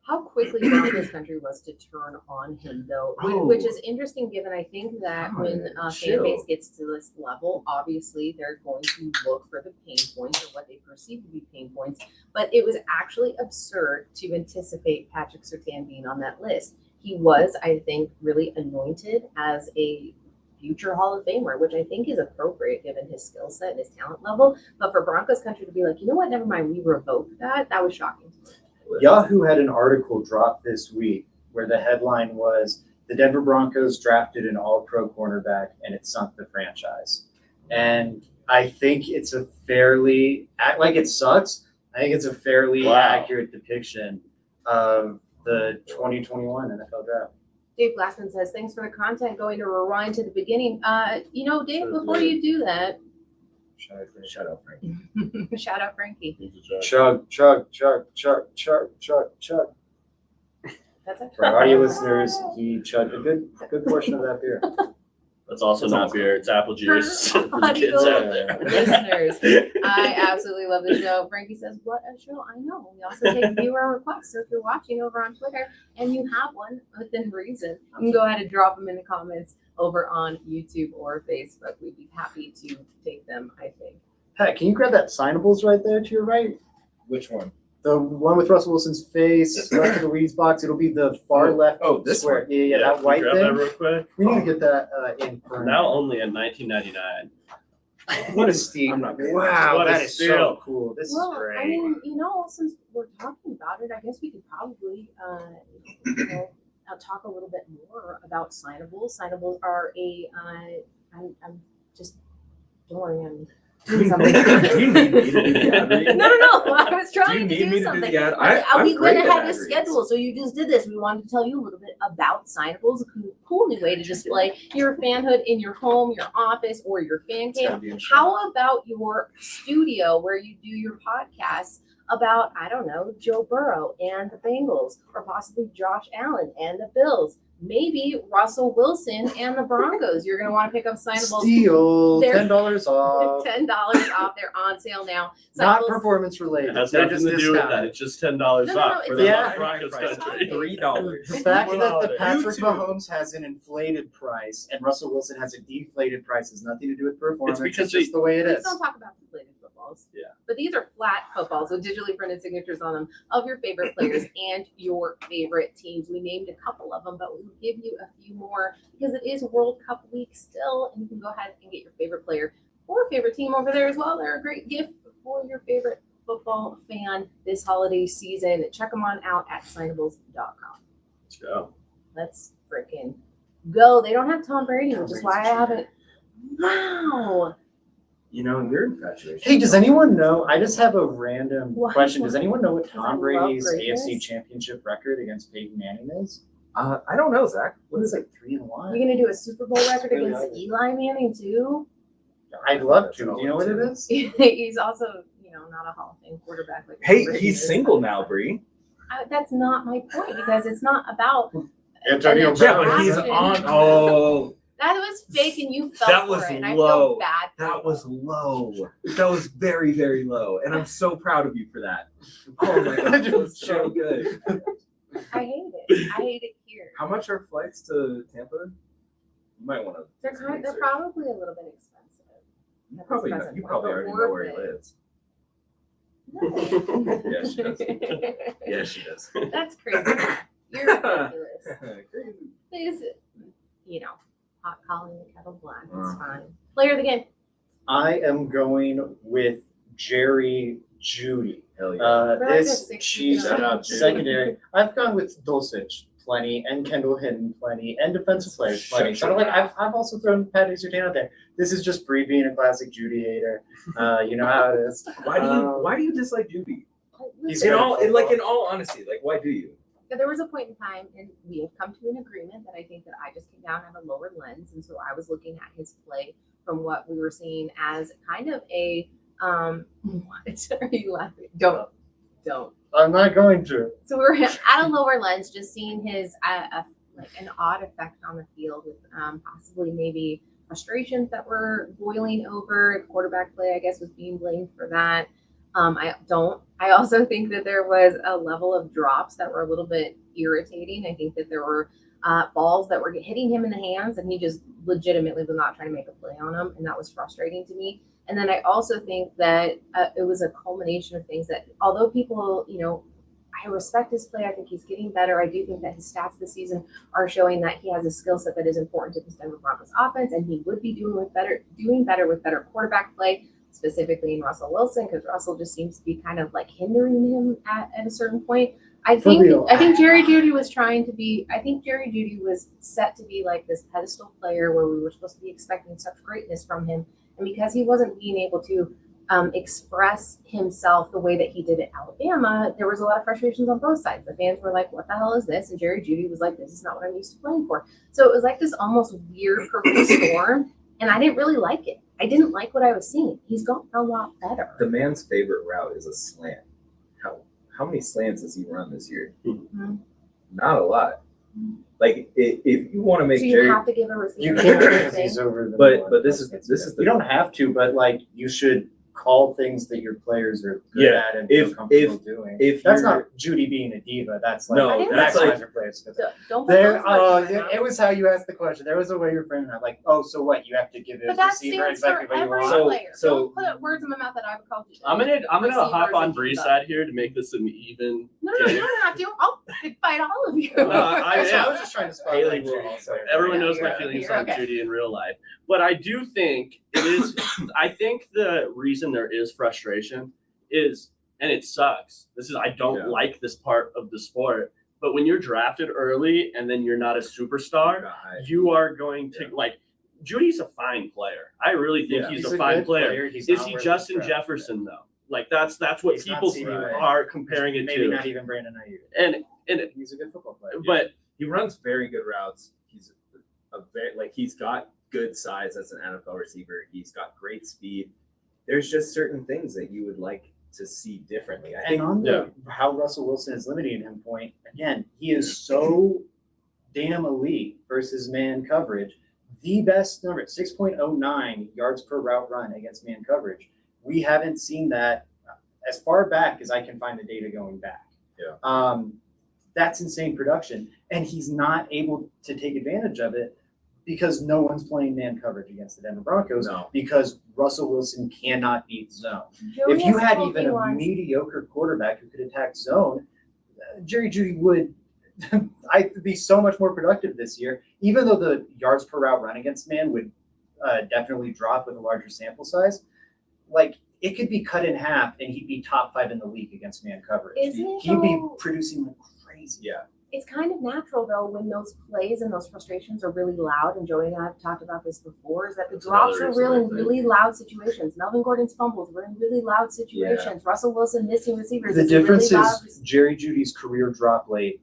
How quickly Broncos country was to turn on him, though, Oh. which is interesting given I think that when a fan chill. base gets to this level, obviously they're going to look for the pain points or what they perceive to be pain points. But it was actually absurd to anticipate Patrick Surtain being on that list. He was, I think, really anointed as a future Hall of Famer, which I think is appropriate given his skill set and his talent level. But for Broncos country to be like, you know what, never mind, we revoked that was shocking to me. Yahoo had an article drop this week where the headline was "The Denver Broncos drafted an all-pro cornerback and it sunk the franchise." And I think it's a fairly, like it sucks, I think it's a fairly Wow. accurate depiction of the 2021 NFL draft. Dave Glassman says, thanks for the content. Going to rewind to the beginning. Dave, Sure, before yeah. you do that, Shut up, Frankie. shout out Frankie. Chug, chug, chug, chug, chug, chug, chug. That's it. For our audio listeners, he chugged a good portion of that beer. That's also That's not almost beer. It's apple juice for the Audio kids out there. listeners, I absolutely love the show. Frankie says, what a show. I know. We also take viewer requests. So if you're watching over on Twitter and you have one within reason, you can go ahead and drop them in the comments over on YouTube or Facebook. We'd be happy to take them, I think. Pat, can you grab that signables right there to your right? Which one? The one with Russell Wilson's face, left of the weeds box. It'll be the far left this square. one? Yeah, that can white you grab thing. that real quick? We need to get that in for Now only in 1999. What a steal. I'm not good. Wow, What a that is steal. so cool. This Well, is great. I mean, since we're talking about it, I guess we could probably, talk a little bit more about signables. Signables are I'm just, don't worry, I'm doing something. Do you need me to do the ad read? No, I was Do you trying to need me do to do something. the ad? We I'm went great at ahead ad to reads. schedule, so you just did this. We wanted to tell you a little bit about signables, a cool new way to display your fanhood in your home, your office, or your fan It's cave. gotta be in show. How about your studio where you do your podcasts about, I don't know, Joe Burrow and the Bengals, or possibly Josh Allen and the Bills? maybe Russell Wilson and the Broncos. You're going to want to pick up signables. Steal They're- $10 off. $10 off. They're on sale now. Not Signables- performance related. It has They're nothing just to do with that. discounted. It's just $10 No, off for it's the not Broncos price. country. $3. The fact Before the that the holiday. Patrick YouTube. Mahomes has an inflated price and Russell Wilson has a deflated price has nothing to do with performance. It's because just the way it Please is. don't talk about deflated footballs. Yeah. But these are flat footballs with digitally printed signatures on them of your favorite players and your favorite teams. We named a couple of them, but we'll give you a few more because it is World Cup week still, and you can go ahead and get your favorite player or favorite team over there as well. They're a great gift for your favorite football fan this holiday season. Check them on out at signables.com. Let's go. Let's freaking go. They don't have Tom Brady, which is why I haven't. Wow. You know, your infatuation. Hey, does anyone know? I just have a random What? question. Does anyone know what Because I Tom love Brady's greatness. AFC Championship record against Peyton Manning is? I don't know, Zach. What is it, 3-1? You're gonna do a Super Bowl record Really against ugly. Eli Manning too? I'd love That's to. an Do you know what it old is? He's also, not a Hall of Fame quarterback. Like Hey, Brady he's is. single now, Bree. That's not my point because it's not about. Antonio And then- Brown. Yeah, but he's Ashton. on. Oh, That was fake, and you fell That for was it. And I low. feel bad. For that you. was low. That was very, very low. And I'm so proud of you for that. Oh my god, that was so good. I hate it. I hate it here. How much are flights to Tampa? You might want to. They're probably a little bit expensive. You probably expensive, you but probably they're already know where he worth it. lives. Yeah, she does. Yeah, she does. That's crazy. You're ridiculous. Please, hot calling the kettle black. It's fine. Player of the game. I am going with Jerry Judy. Hell yeah. We're like This a 60 Chiefs Shout out, Judy. secondary. I've gone with Dulcich plenty and Kendall Hinton plenty and defensive players plenty. So I've also thrown Pat Surtain out there. This is just Bree being a classic Judy hater. You know how it is. Why do you dislike Judy? He's In good at all football. honesty, like why do you? There was a point in time, and we have come to an agreement that I think that I just came down at a lower lens, and so I was looking at his play from what we were seeing as kind of a what are you laughing? Don't. I'm not going to. So we're at a lower lens, just seeing his like an odd effect on the field with possibly maybe frustrations that were boiling over. Quarterback play, I guess, was being blamed for that. I also think that there was a level of drops that were a little bit irritating. I think that there were balls that were hitting him in the hands, and he just legitimately was not trying to make a play on them, and that was frustrating to me. And then I also think that it was a culmination of things that, although people, I respect his play. I think he's getting better. I do think that his stats this season are showing that he has a skill set that is important to the Denver Broncos offense, and he would be doing better with better quarterback play, specifically in Russell Wilson, because Russell just seems to be kind of like hindering him at a certain point. I think Jerry Judy was Jerry Judy was set to be like this pedestal player where we were supposed to be expecting such greatness from him. And because he wasn't being able to express himself the way that he did at Alabama, there was a lot of frustrations on both sides. The fans were like, what the hell is this? And Jerry Judy was like, this is not what I'm used to playing for. So it was like this almost weird perfect storm. And I didn't really like it. I didn't like what I was seeing. He's gotten a lot better. The man's favorite route is a slant. How many slants has he run this year? Mm-hmm. Not a lot. Like if you want to make So you Jerry, have to give a receiver. You can't because he's over the middle. but this is the You don't have to, but like you should call things that your players are good at and feel comfortable doing. if That's you're- not Judy being a diva. That's like No, that's maximize like- your players. Don't put There, those words in my mouth. it was how you asked the question. There was a way you're framing that. Like, oh, so what? You have to give But his that receiver stands exactly for what you every want. player. So- Don't put words in my mouth that I would call you. I'm gonna hop on Bree's Receiver. side here to make this an even. No, you don't have to. I'll fight all of you. No, I was just trying to spot Haley like will Judy. also- Everyone Yeah, knows my you're- feelings you're on okay. Judy in real life, but I do think it is. I think the reason there is frustration is, and it sucks. I don't like this part of the sport, but when you're drafted early and then you're not a superstar, you are going to like. Judy's a fine player. I really think Yeah. he's He's a a fine good player. player. He's Is not he worth Justin the draft. Jefferson though? Like that's what He's not people CD. are comparing it Maybe to. not even Brandon Ayuk. And He's a good football player. but He runs very good routes. He's he's got good size as an NFL receiver. He's got great speed. There's just certain things that you would like to see differently. I And think on the how Russell Wilson is limiting him point, again, he is so damn elite versus man coverage. The best number, 6.09 yards per route run against man coverage. We haven't seen that as far back as I can find the data going back. Yeah. That's insane production. And he's not able to take advantage of it because no one's playing man coverage against the Denver Broncos because Russell Wilson cannot beat zone. If you had even a mediocre quarterback who could attack zone, Jerry Jeudy would I'd be so much more productive this year, even though the yards per route run against man would definitely drop with a larger sample size. Like, it could be cut in half and he'd be top 5 in the league against man coverage. He'd be producing like crazy. Yeah. It's kind of natural, though, when those plays and those frustrations are really loud, and Joey and I have talked about this before, is that the drops are really in really loud situations. Melvin Gordon's fumbles were in really loud situations. Yeah. Russell Wilson missing receivers. The difference is Jerry Jeudy's career drop rate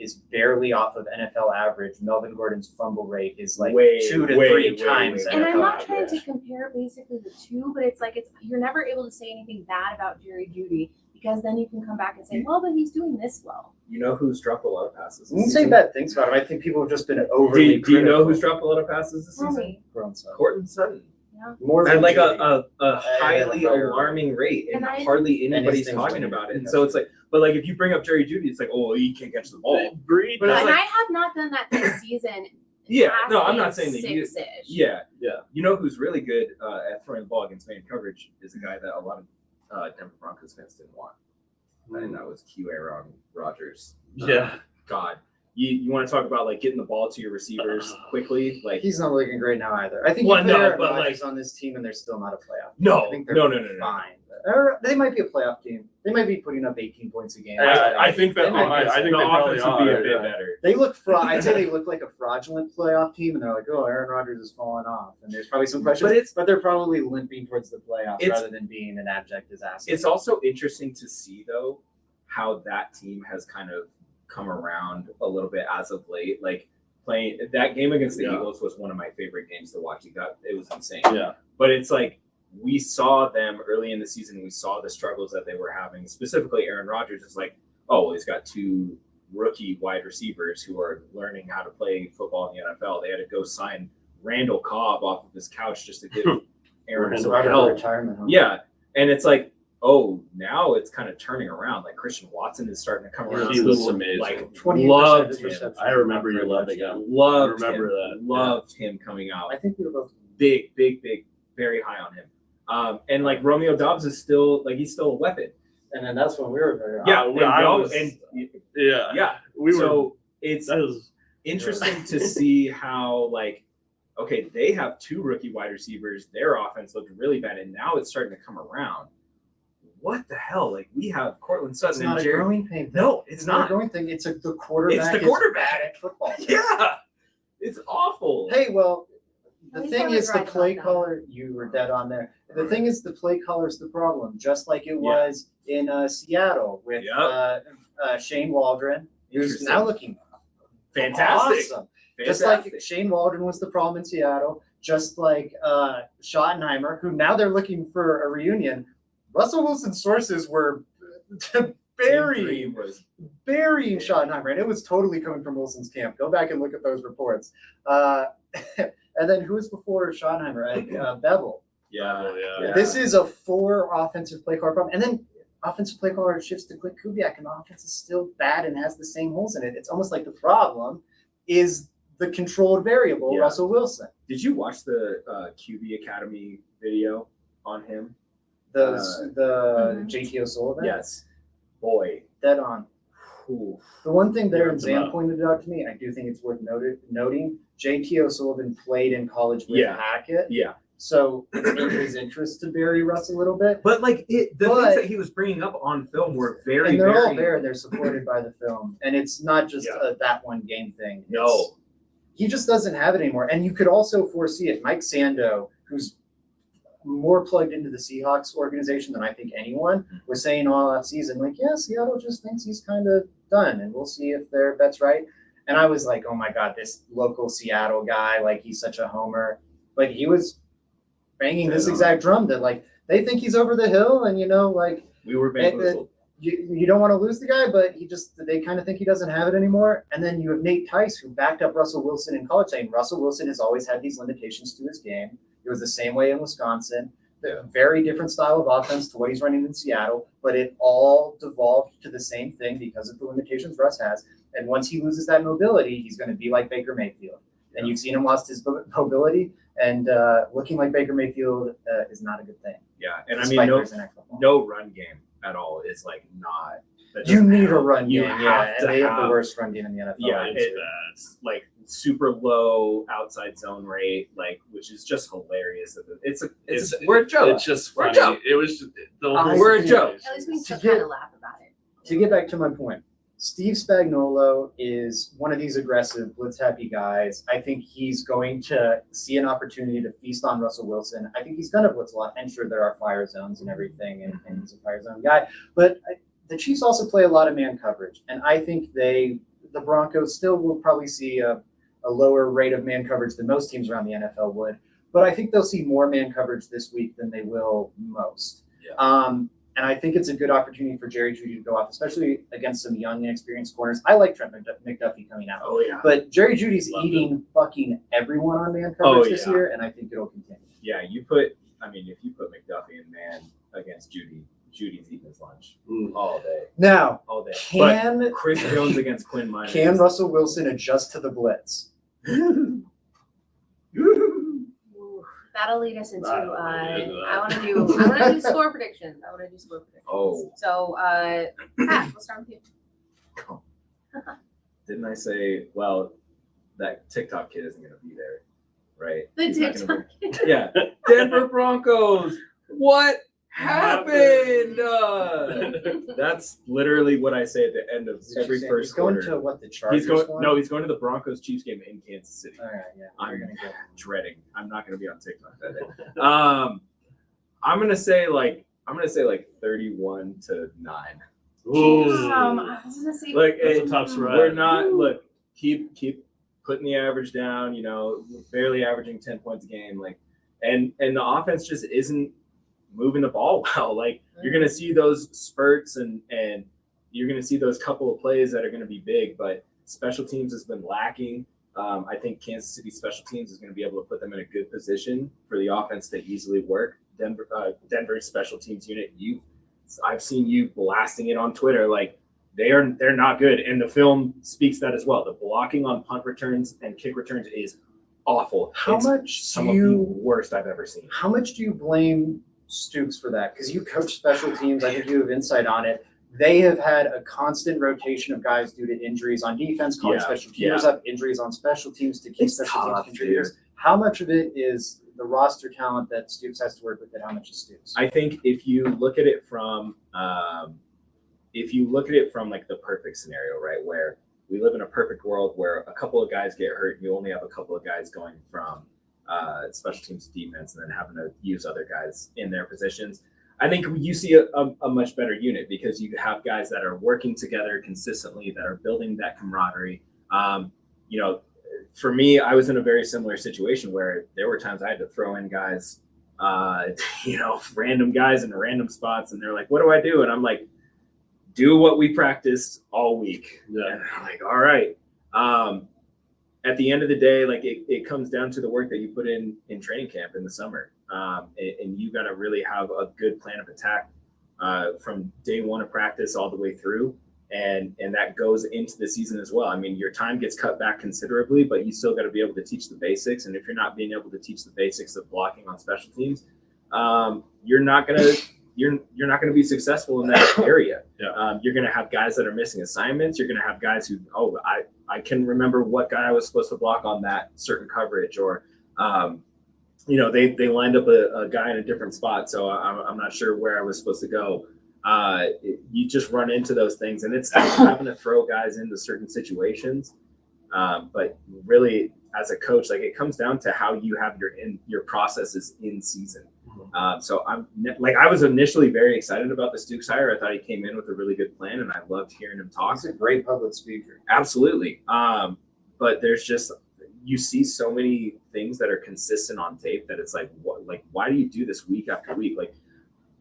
is barely off of NFL average. Melvin Gordon's fumble rate is like 2 to 3 times. And I'm not trying to compare basically the two, but it's like you're never able to say anything bad about Jerry Jeudy because then you can come back and say, well, but he's doing this well. You know who's dropped a lot of passes? You can say bad things about him. I think people have just been overly critical. Do you know who's dropped a lot of passes this season? Courtland Sutton. Yeah. More at like a highly alarming rate, and hardly anybody's talking about it. And so it's like, but like if you bring up Jerry Jeudy, it's like, oh, he can't catch the ball. But I have not done that this season. Yeah, no, I'm not saying that you. Six-ish. Yeah. You know who's really good at throwing the ball against man coverage is a guy that a lot of Denver Broncos fans didn't want, and that was Aaron Rodgers. Yeah. God. You want to talk about like getting the ball to your receivers quickly? Like he's not looking great now either. I think but like on this team and they're still not a playoff. No, I think they're no. fine. They might be a playoff team. They might be putting up 18 points a game. I think that I think the offense would be a bit better. They look I'd say they look like a fraudulent playoff team, and they're like, oh, Aaron Rodgers is falling off, and there's probably some questions. But they're probably limping towards the playoffs rather than being an abject disaster. It's also interesting to see though how that team has kind of come around a little bit as of late. Like playing that game against the Eagles was one of my favorite games to watch. It was insane. Yeah. But it's like we saw them early in the season. We saw the struggles that they were having. Specifically, Aaron Rodgers is like, oh, he's got 2 rookie wide receivers who are learning how to play football in the NFL. They had to go sign Randall Cobb off of his couch just to give Aaron some help. Retirement. Huh? Yeah, and it's like, oh, now it's kind of turning around. Like Christian Watson is starting to come around. He looks amazing. Like 20 loved him. I remember you loving him. Loved that. Loved him coming out. I think we were both big, very high on him. And like Romeo Doubs is still like he's still a weapon. And then that's when we were very It's interesting to see how like okay, they have 2 rookie wide receivers. Their offense looked really bad, and now it's starting to come around. What the hell? Like we have Courtland Sutton and Jerry. It's not a growing pain. No, it's not a growing thing. It's the quarterback. It's the quarterback is bad at football. Yeah, it's awful. Hey, well, the thing is the play caller. You were dead on there. The thing is the play caller is the problem, just like it was in Seattle with Shane Waldron, who's now looking fantastic. Awesome. Just like Shane Waldron was the problem in Seattle, just like Schottenheimer, who now they're looking for a reunion. Russell Wilson's sources were burying Schottenheimer, and it was totally coming from Wilson's camp. Go back and look at those reports. And then who was before Schottenheimer? Bevel. Yeah. This is a 4 offensive play caller problem. And then offensive play caller shifts to Clint Kubiak, and the offense is still bad and has the same holes in it. It's almost like the problem is the controlled variable, Russell Wilson. Did you watch the QB Academy video on him? The JT O'Sullivan? Yes. Boy. Dead on. Ooh. The one thing there, and Zan pointed out to me, I do think it's worth noting, JT O'Sullivan played in college with Hackett. Yeah. So it's in his interest to bury Russ a little bit. But like the things that he was bringing up on film were very, and they're all there. They're supported by the film, and it's not just that one game thing. No, he just doesn't have it anymore. And you could also foresee it. Mike Sando, who's more plugged into the Seahawks organization than I think anyone, was saying all offseason, like, Seattle just thinks he's kind of done, and we'll see if their bet's right. And I was like, oh my God, this local Seattle guy, like he's such a homer. But he was banging this exact drum that like they think he's over the hill, and like we were bamboozled. you don't want to lose the guy, but they kind of think he doesn't have it anymore. And then you have Nate Tice, who backed up Russell Wilson in college, saying Russell Wilson has always had these limitations to his game. It was the same way in Wisconsin. A very different style of offense to what he's running in Seattle, but it all devolved to the same thing because of the limitations Russ has. And once he loses that mobility, he's going to be like Baker Mayfield. And you've seen him lost his mobility, and looking like Baker Mayfield is not a good thing. Yeah, and I mean, no run game at all is like not. You need a run You game, have and to they have have- the worst run game in the NFL. Yeah, it's like super low outside zone rate, like which is just hilarious. We're a joke. It's just We're a funny. joke. It was just, We're a joke. At least we can still To get- kind of laugh about it. To get back to my point, Steve Spagnuolo is one of these aggressive, blitz-happy guys. I think he's going to see an opportunity to feast on Russell Wilson. I think he's going to blitz a lot. I'm sure there are fire zones and everything, and he's a fire zone guy. But the Chiefs also play a lot of man coverage, and I think the Broncos still will probably see a lower rate of man coverage than most teams around the NFL would. But I think they'll see more man coverage this week than they will most. Yeah. And I think it's a good opportunity for Jerry Jeudy to go off, especially against some young, inexperienced corners. I like Trent McDuffie coming out. Oh yeah. But Jerry Judy's Love eating fucking everyone on man coverage this year, and I think it'll continue. Yeah, if you put McDuffie and man against Judy's eating his lunch all day. Now, All day. can Chris Jones against Quinn Miners. can Russell Wilson adjust to the blitz? That'll lead us into. That'll I lead into want that. to do score predictions. Oh. So, Pat, we'll start with you. Didn't I say, well, that TikTok kid isn't going to be there, right? The He's not TikTok. gonna be- yeah. Denver Broncos. What happened? That's literally what I say at the end of every He's first going quarter. to what, the Chargers? He's going. one? No, he's going to the Broncos Chiefs game in Kansas City. All right, yeah. I'm We're gonna go. dreading. I'm not going to be on TikTok that day. I'm gonna say like 31-9. Ooh. I was gonna say. Like That's a tough spread. we're not. Look, keep putting the average down. You know, barely averaging 10 points a game. Like, and the offense just isn't moving the ball well. Like you're gonna see those spurts and you're gonna see those couple of plays that are gonna be big, but special teams has been lacking. I think Kansas City special teams is going to be able to put them in a good position for the offense to easily work. Denver special teams unit, I've seen you blasting it on Twitter. Like they're not good, and the film speaks that as well. The blocking on punt returns and kick returns is awful. How It's much some do of the you worst I've ever seen. How much do you blame Stoops for that? Because you coach special teams. I think you have insight on it. They have had a constant rotation of guys due to injuries on defense, calling Yeah, special teamers up, injuries on special teams to keep It's special teams tough, contributors. How much of it is the roster talent that Stoops has to work with, and how much is Stoops? I think if you look at it from like the perfect scenario, right, where we live in a perfect world where a couple of guys get hurt, and you only have a couple of guys going from special teams to defense, and then having to use other guys in their positions. I think you see a much better unit because you have guys that are working together consistently, that are building that camaraderie. For me, I was in a very similar situation where there were times I had to throw in guys, random guys in random spots, and they're like, "What do I do?" And I'm like, "Do what we practiced all week." Yeah. And I'm like, "All right." At the end of the day, like it comes down to the work that you put in training camp in the summer. And you got to really have a good plan of attack from day one of practice all the way through. And that goes into the season as well. I mean, your time gets cut back considerably, but you still got to be able to teach the basics. And if you're not being able to teach the basics of blocking on special teams, you're not gonna be successful in that area. Yeah. You're gonna have guys that are missing assignments. You're gonna have guys who, I can remember what guy I was supposed to block on that certain coverage, or they lined up a guy in a different spot, so I'm not sure where I was supposed to go. You just run into those things, and it's tough having to throw guys into certain situations. But really, as a coach, like it comes down to how you have your processes in season. So I was initially very excited about the Stoops hire. I thought he came in with a really good plan, and I loved hearing him talk. He's a great public speaker. Absolutely. But there's just, you see so many things that are consistent on tape that it's like, why do you do this week after week? Like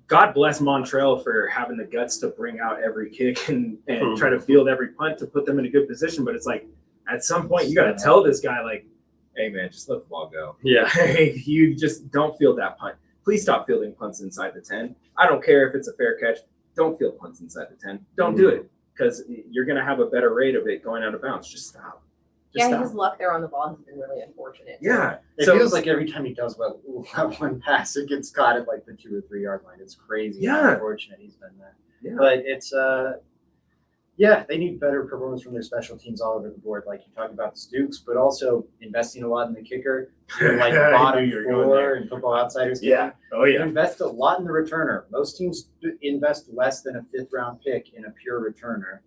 God bless Montreal for having the guts to bring out every kick and try to field every punt to put them in a good position. But it's like at some point you got to tell this guy like, hey man, just let the ball go. Yeah. Hey, you just don't field that punt. Please stop fielding punts inside the 10. I don't care if it's a fair catch. Don't field punts inside the 10. Don't do it because you're going to have a better rate of it going out of bounds. Just stop. His luck there on the ball has been really unfortunate. Yeah. It feels like every time he does well, that one pass, it gets caught at like the 2 or 3 yard line. It's crazy how unfortunate he's been there. Yeah. But it's they need better performance from their special teams all over the board. Like you talked about the Stooks, but also investing a lot in the kicker. Like bottom 4 and Football Outsiders. Yeah. Oh You yeah. invest a lot in the returner. Most teams invest less than a 5th round pick in a pure returner.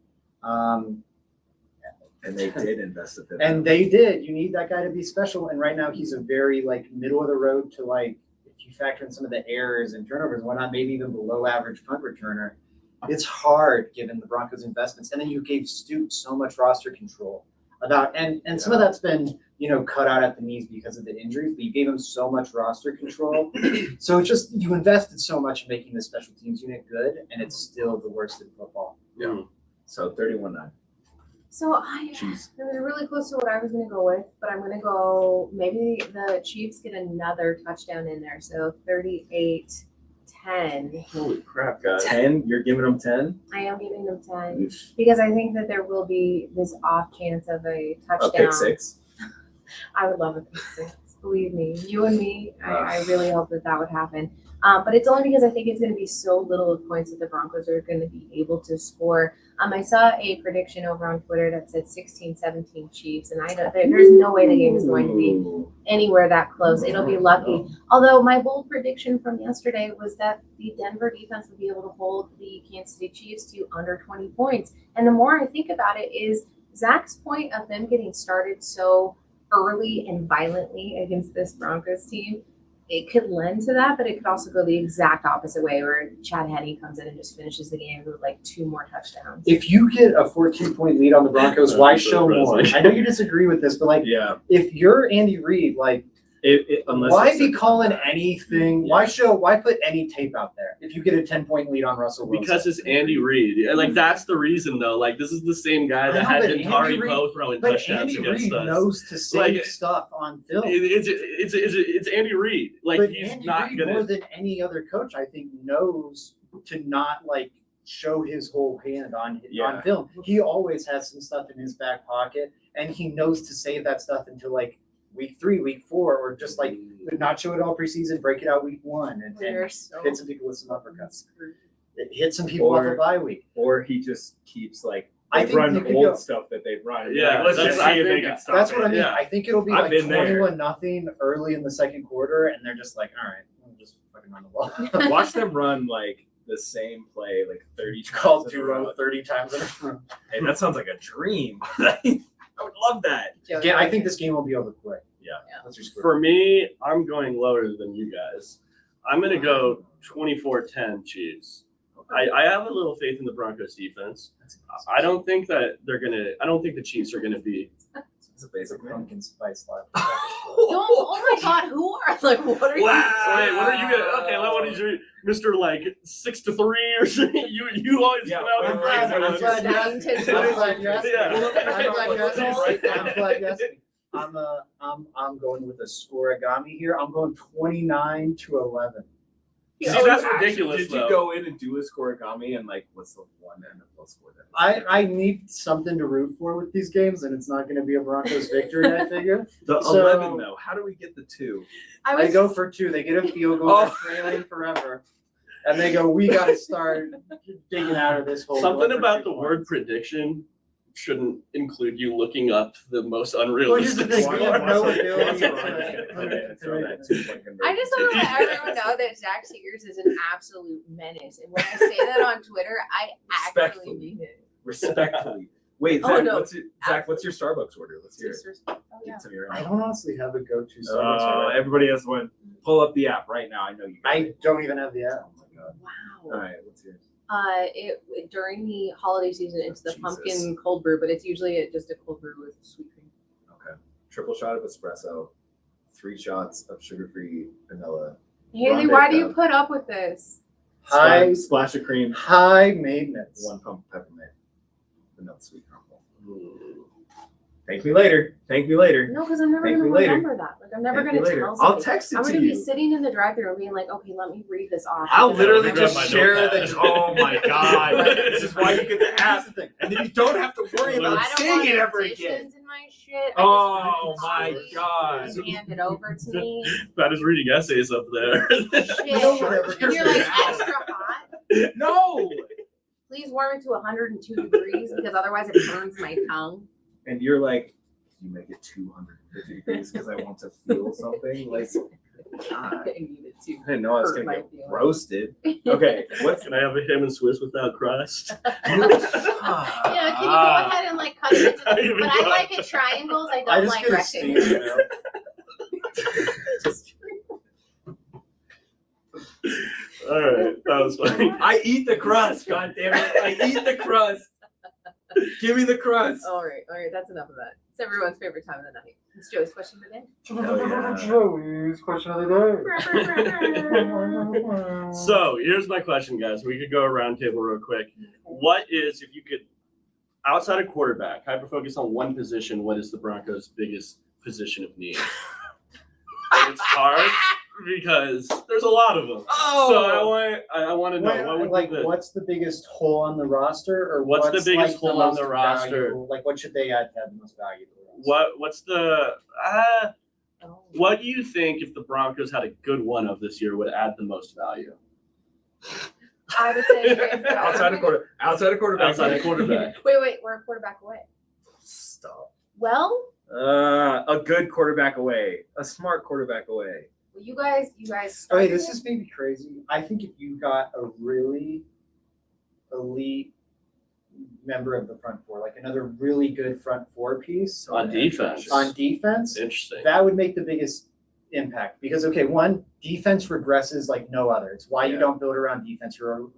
And they did invest a bit. And they did. You need that guy to be special. And right now he's a very like middle of the road to like, if you factor in some of the errors and turnovers and whatnot, maybe even below average punt returner. It's hard given the Broncos investments. And then you gave Stoops so much roster control and some of that's been, cut out at the knees because of the injuries, but you gave him so much roster control. So it's just, you invested so much in making the special teams unit good, and it's still the worst in football. Yeah. So 31-9. So it was really close to what I was going to go with, but I'm going to go maybe the Chiefs get another touchdown in there. So 38-10. Holy crap, guys. 10? You're giving them 10? I am giving them 10 because I think that there will be this off chance of a touchdown. A pick 6? I would love a pick 6. Believe me, you and me, I really hope that would happen. But it's only because I think it's going to be so little of points that the Broncos are going to be able to score. I saw a prediction over on Twitter that said 16-17 Chiefs, and there's no way the game is going to be anywhere that close. It'll be lucky. Although my bold prediction from yesterday was that the Denver defense would be able to hold the Kansas City Chiefs to under 20 points. And the more I think about it is Zach's point of them getting started so early and violently against this Broncos team. It could lend to that, but it could also go the exact opposite way where Chad Henne comes in and just finishes the game with like 2 more touchdowns. If you get a 14-point lead on the Broncos, why show more? I know you disagree with this, but if you're Andy Reid, why be calling anything? Why put any tape out there if you get a 10-point lead on Russell Wilson? Because it's Andy Reid. That's the reason, though. This is the same guy that had Dantari Poe throwing touchdowns against us. Andy Reid knows to save stuff on film. It's Andy Reid. He's Andy not Reid, gonna. more than any other coach, I think, knows to not show his whole hand on film. He always has some stuff in his back pocket, and he knows to save that stuff until week 3, week 4, or just not show it all preseason, break it out week 1, and hit some people with some uppercuts. Hit some people off a bye week. Or he just keeps I think run old stuff that they've run. Yeah, let's just see if they can stop That's it. what I mean. Yeah. I think it'll be I've been there. 21-0 early in the second quarter, and they're just all right, we'll just fucking run the ball. Watch them run the same play 30 times. Called in a row. 30 times in a row. Hey, that sounds like a dream. I would love that. Yeah, I think this game will be over quick. Yeah. What's your score? For me, I'm going lower than you guys. I'm going to go 24-10 Chiefs. I have a little faith in the Broncos defense. I don't think that I don't think the Chiefs are going to be. It's a basic pumpkin spice latte. Oh my God, who are what are you? Wow. Wait, what are you gonna? Okay, what is your Mr. 6-3 or something? You always come out with I'm glad you asked me. I'm going with a scoreagami here. I'm going 29-11. See, that's ridiculous. Did you go in and do a scoreagami and what's the one NFL score that? I need something to root for with these games, and it's not going to be a Broncos victory. I figure the 11 though. How do we get the 2? They go for 2. They get a field goal. They're trailing forever, and they go. We got to start digging out of this hole. Something about the word prediction shouldn't include you looking up the most unrealistic. We have no ability I just want to let everyone know that Zach Seegers is an absolute menace. And when I say that on Twitter, I actually mean it. Respectfully. Wait, Zach, what's your Starbucks order? Let's hear it. I don't honestly have a go-to Starbucks order. Everybody has one. Pull up the app right now. I know you got I don't even have the app. Oh my God. Wow. All right, let's hear it. During the holiday season, it's the pumpkin cold brew, but it's usually just a cold brew with sweet cream. Okay. Triple shot of espresso, 3 shots of sugar-free vanilla. Haley, why do you put up with this? High Splash of cream. high maintenance. 1 pump of peppermint. Vanilla sweet crumble. Thank me later. Thank me later. No, because I'm never Thank going to me later. remember that. Like, I'm never Thank going me to later. tell somebody. I'll text it I'm to going to be you. sitting in the drive-thru and being like, okay, let me read this off. I'll because I literally remember just my share notepad. the. Oh my god! This is why you get the app, and then you don't have to worry I about don't saying want it ever again. additions in my shit. Oh I my just god! want hand it over to me. That is reading essays up there. Shit. And you're like extra hot. No. Please warm it to 102 degrees because otherwise it burns my tongue. And you're like, you make it 250 degrees because I want to feel something. Like, God. I need it to. I didn't know I was hurt gonna my get feelings. roasted. Okay, what's Can I have a ham and Swiss without crust? Yeah, can you go ahead and like cut it into I even but I got- like it triangles. I I don't just like get a steam, rectangles. All right, that was funny. I eat the crust, god damn it. I eat the crust. Give me the crust. All right, that's enough of that. It's everyone's favorite time of the night. It's Joe's question of the day. Joey's question of the day. So here's my question, guys. We could go around table real quick. What is, if you could, outside of quarterback, hyper focus on one position, what is the Broncos' biggest position of need? And it's hard because there's a lot of them. Oh. So I want to know what would like be the, what's the biggest hole on the roster, or What's the biggest like hole on the most roster? valuable- like what should they add to have the most value? to the roster? what's the Oh. what do you think if the Broncos had a good one of this year would add the most value? I would say outside of quarterback. Outside of quarterback. Wait, we're a quarterback away. Stop. Well, A good quarterback away. A smart quarterback away. you guys Okay, started this it. is maybe crazy. I think if you got a really elite member of the front four, like another really good front four piece On defense. on defense, Interesting. that would make the biggest impact. Because one, defense regresses like no other. It's why you Yeah. don't build around defense. You're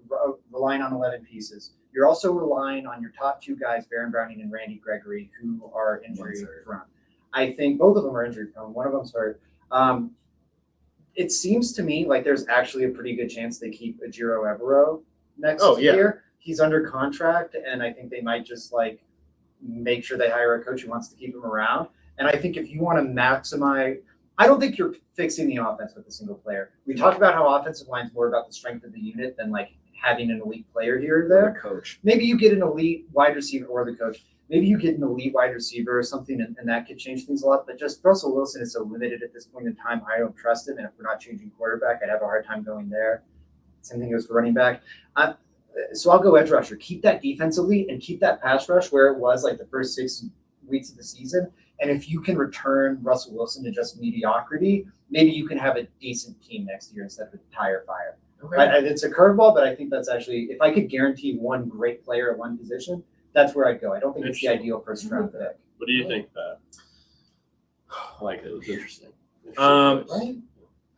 relying on 11 pieces. You're also relying on your top two guys, Baron Browning and Randy Gregory, who are injury One's hurt. prone. I think both of them are injury prone. One of them's hurt. It seems to me like there's actually a pretty good chance they keep Ejiro Evero next year. He's under contract, and I think they might just like make sure they hire a coach who wants to keep him around. And I think if you want to maximize, I don't think you're fixing the offense with a single player. We talked about how offensive line's more about the strength of the unit than like having an elite player here or there. The coach. Maybe you get an elite wide receiver or the coach. Maybe you get an elite wide receiver or something, and that could change things a lot. But just Russell Wilson is so limited at this point in time. I don't trust him. And if we're not changing quarterback, I'd have a hard time going there. Same thing goes for running back. So I'll go edge rusher. Keep that defense elite and keep that pass rush where it was like the first 6 weeks of the season. And if you can return Russell Wilson to just mediocrity, maybe you can have a decent team next year instead of a tire fire. Okay. It's a curveball, but I think that's actually, if I could guarantee one great player at one position, that's where I'd go. I don't think it's the ideal first round pick. What do you think, Pat? I like it. It was interesting. Right?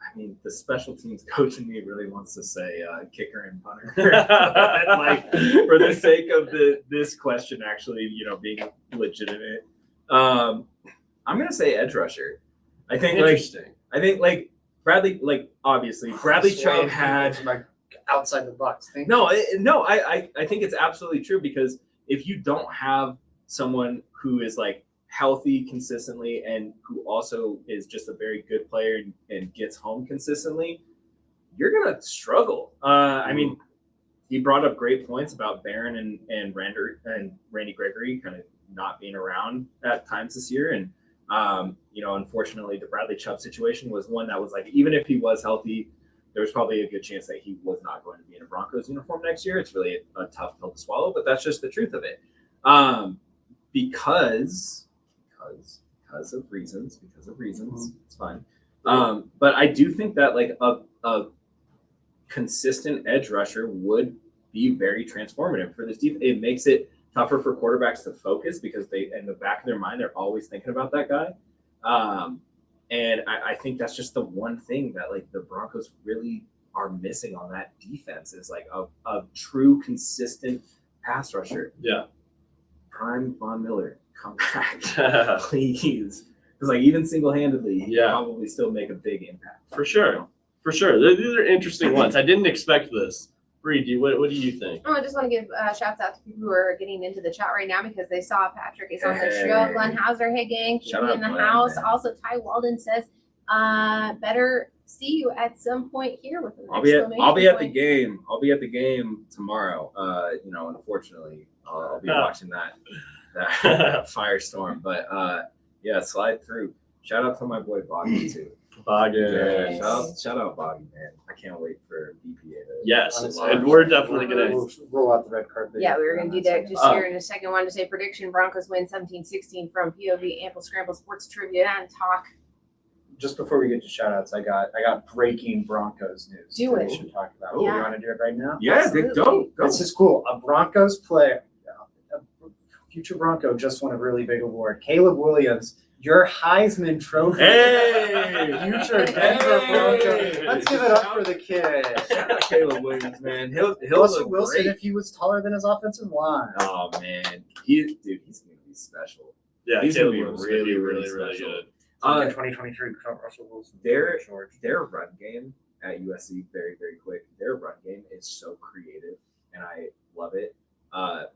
I mean, the special teams coach in me really wants to say kicker and punter. But, like, for the sake of this question, actually, being legitimate, I'm gonna say edge rusher. I think like Bradley, like obviously Bradley Chubb had my outside the box thing. I think it's absolutely true, because if you don't have someone who is like healthy consistently and who also is just a very good player and gets home consistently, you're gonna struggle. I mean, he brought up great points about Barron and Randy Gregory kind of not being around at times this year, and unfortunately, the Bradley Chubb situation was one that was like, even if he was healthy, there was probably a good chance that he was not going to be in a Broncos uniform next year. It's really a tough pill to swallow, but that's just the truth of it. Because of reasons, it's fine. But I do think that like a consistent edge rusher would be very transformative for this team. It makes it tougher for quarterbacks to focus because they, in the back of their mind, they're always thinking about that guy. And I think that's just the one thing that like the Broncos really are missing on that defense is like a true consistent pass rusher. Yeah. Prime Von Miller, come back, please. Because like even single-handedly, he probably still make a big impact. For sure. These are interesting ones. I didn't expect this. Bree, what do you think? Oh, I just want to give shouts out to people who are getting into the chat right now because they saw Patrick is on the show. Glenn Hauser, hey gang, Shout keep me out in the Glenn, house. man. Also, Ty Walden says, better see you at some point here with an I'll be at the point. game. I'll be at the game tomorrow. Unfortunately, I'll be watching that firestorm. But yeah, slide through. Shout out to my boy Boggy too. Boggy. Yeah, shout out Boggy, man. I can't wait for BPA to. Yes, Honestly, and we're definitely gonna. We'll roll out the red card. Yeah, we were going to do that just Oh. here in a second. Wanted to say prediction Broncos win 17-16 from POV Ample Scramble Sports Trivia and Talk. Just before we get to shoutouts, I got breaking Broncos news. Do that it. We should talk about. Oh, You yeah. want to do it right now? Yeah, Absolutely. go. This is cool. A Broncos player, a future Bronco, just won a really big award. Caleb Williams, your Heisman Trophy. Hey! Future Denver Bronco. Hey! Let's give it up for the kid. Shout out Caleb Williams, man. He'll Russell look Wilson, great. if he was taller than his offensive line. Oh man, he's gonna be special. Yeah, He's Caleb gonna be Williams really, really really good. Uh, 2023, Russell Wilson. Their run game at USC, very, very quick. Their run game is so creative, and I love it. A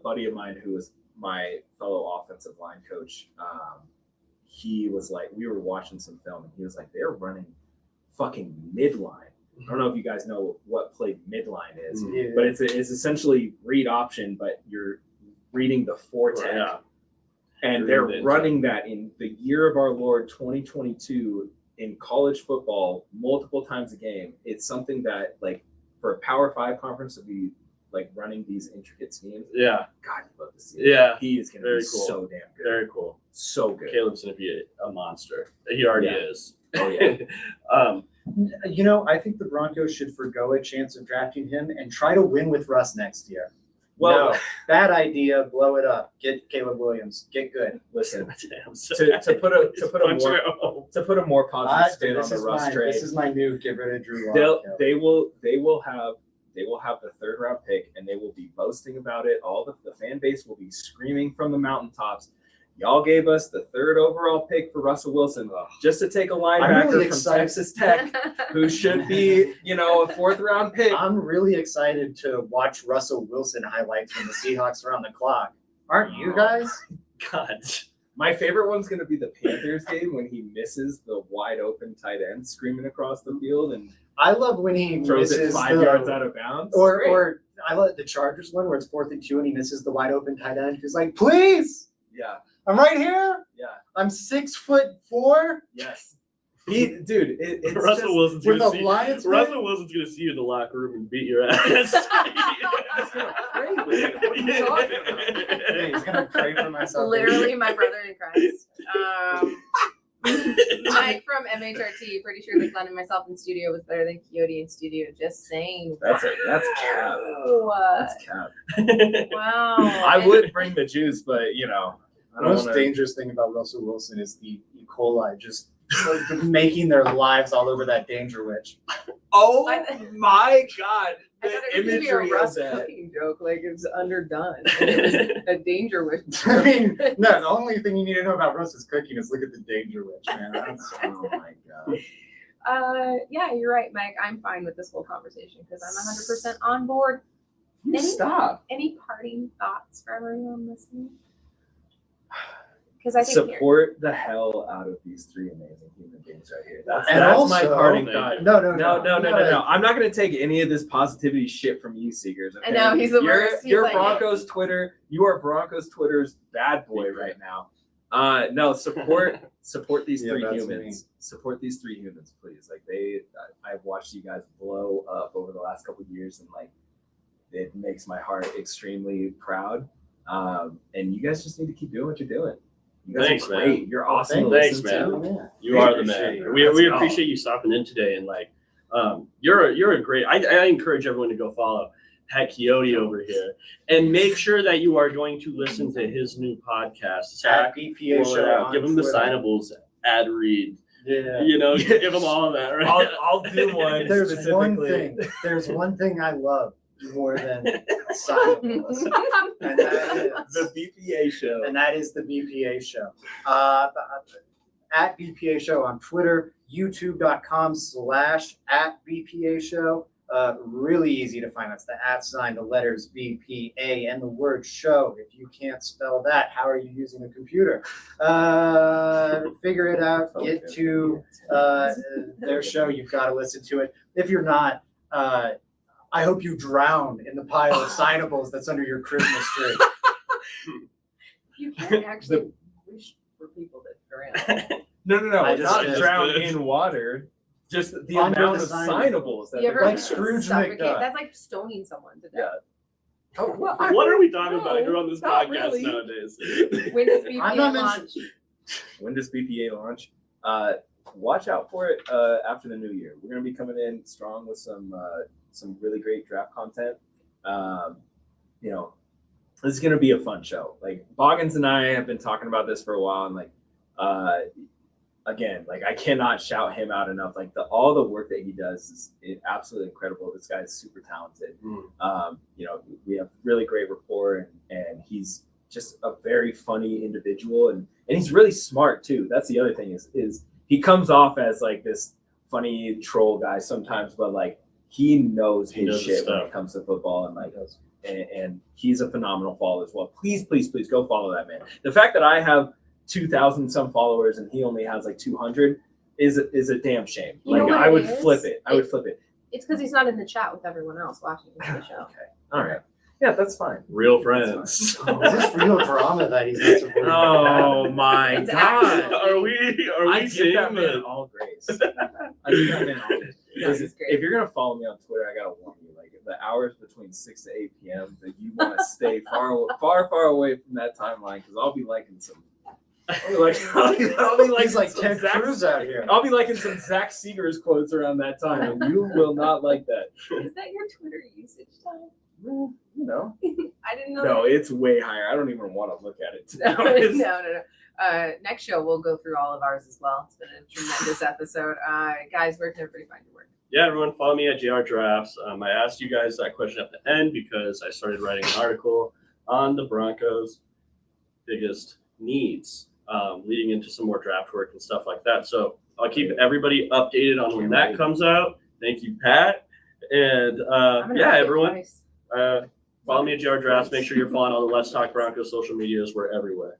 buddy of mine who was my fellow offensive line coach, he was like, we were watching some film, and he was like, they're running fucking midline. I don't know if you guys know what play midline is, Yeah. but it's essentially read option, but you're reading the four tech. Yeah. And Reading they're the running that in the year of our Lord 2022 in college football multiple times a game. It's something that, like, for a Power 5 conference to be like running these intricate schemes, Yeah, God, you love to see it. yeah, He is going to Very be cool. so damn good. very cool. So good. Caleb's gonna be a monster. He already Yeah. is. Oh, yeah. I think the Broncos should forgo a chance of drafting him and try to win with Russ next year. Well, No, bad idea. Blow it up. Get Caleb Williams. Get good. listen, Damn, to put a more positive spin on This the is Russ trade, This is my new get rid of Drew Lock. they will have the third round pick, and they will be boasting about it. All the fan base will be screaming from the mountaintops. Y'all gave us the third overall pick for Russell Wilson just to take a linebacker really from excited. Texas Tech who should be, a fourth round pick. I'm really excited to watch Russell Wilson highlights when the Seahawks are on the clock. Aren't you guys? God. My favorite one's going to be the Panthers game when he misses the wide open tight end screaming across the field and I love when he throws it misses 5 yards out of bounds. or I love the Chargers one where it's 4th and 2 and he misses the wide open tight end. He's like, please, Yeah, I'm right here. yeah, I'm 6'4". yes. It's Russell just, Wilson's with gonna a see. Lions fan? Russell Wilson's gonna see you in the locker room and beat your ass. pray with you. What are you talking about? Yeah, he's gonna pray for myself. Literally my brother in Christ. Mike from MHRT, pretty sure that Glenn and myself in studio was better than Coyote in studio. Just saying. That's cap. Wow. That's cap. Wow. I would bring the juice, but I The don't most want to. dangerous thing about Russell Wilson is the E. coli just making their lives all over that danger witch. Oh my God! I thought it was gonna be a Imagery Russ of that. cooking joke, like it was underdone. And it was a danger witch. I mean, no, the only thing you need to know about Russ is cooking is look at the danger witch, man. Oh my God! Yeah, you're right, Mike. I'm fine with this whole conversation because I'm 100% on board. You stop. Any parting thoughts for everyone listening? Because I think Support the hell out of these three amazing human beings right here. That's And my also- parting Thank thought. you. No. I'm not going to take any of this positivity shit from you, Seekers. Okay? I know, he's the worst. He's You're like- Broncos Twitter. You are Broncos Twitter's bad boy right now. No, support these Yeah, three that's humans. Support these three humans, please. Like I've watched you guys blow up over the last couple of years, and like it makes my heart extremely proud. And you guys just need to keep doing what you're doing. You guys Thanks, are great. man. You're awesome. to Thanks, listen man. to. You are the Appreciate man. it. We Let's go. appreciate you stopping in today, and you're a great. I encourage everyone to go follow Pat Coyote over here, and make sure that you are going to listen to his new podcast. At BPA Roll it show out. on Give him the Twitter. signables, ad read. Yeah. Give him all of that, right? I'll do one. There's one specifically. thing. There's one thing I love more than signables, and that is The BPA show. the BPA show. At BPA show on Twitter, youtube.com/@BPA show. really easy to find. That's the @ the letters VPA, and the word show. If you can't spell that, how are you using a computer? Figure it out. Get to their show. You've got to listen to it. If you're not, I hope you drown in the pile of signables that's under your Christmas tree. You can't actually wish for people to drown. No. I just Not did. drown in water. Just the Under amount the of signables. signables that You ever they're Like Scrooge suffocate? McDuck. That's like stoning someone to death. Yeah. Oh, well, What are we talking about no, here on this not podcast really. nowadays? When does BPA I'm not launch? When does BPA launch? Watch out for it after the new year. We're gonna be coming in strong with some really great draft content. This is gonna be a fun show. Like Boggins and I have been talking about this for a while, and again, I cannot shout him out enough. Like all the work that he does is absolutely incredible. This guy is super talented. We have really great rapport, and he's just a very funny individual, and he's really smart too. That's the other thing is he comes off as like this funny troll guy sometimes, but like he knows his shit when it comes to football, and he's a phenomenal follower as well. Please go follow that man. The fact that I have 2,000 some followers and he only has like 200 is a damn shame. You know what I would it is? flip it. I would flip it. It's because he's not in the chat with everyone else watching the show. Okay. All right. Yeah, that's fine. Real friends. Is this real drama that he's not supporting? Oh my It's god. actual. Are we I give seeing that man the all grace. I give that man all grace. No, he's great. If you're gonna follow me on Twitter, I gotta warn you. Like the hours between 6 to 8 p.m. that you want to stay far away from that timeline, because I'll be liking some. I'll be He's like some Ted Zach- Cruz out here. I'll be liking some Zach Seegers quotes around that time, and you will not like that. Is that your Twitter usage time? Well, I didn't know. no, it's way higher. I don't even want to look at it. To be No, honest. no. Next show we'll go through all of ours as well. It's been a tremendous episode. Guys, where can everybody find your work? Yeah, everyone, follow me at JR Drafts. I asked you guys that question at the end because I started writing an article on the Broncos' biggest needs, leading into some more draft work and stuff like that. So I'll keep everybody updated on when that comes out. Thank you, Pat. And I'm gonna yeah, write it everyone, twice. follow me at JR Drafts. Make sure you're following all the Let's Talk Broncos social medias. We're everywhere.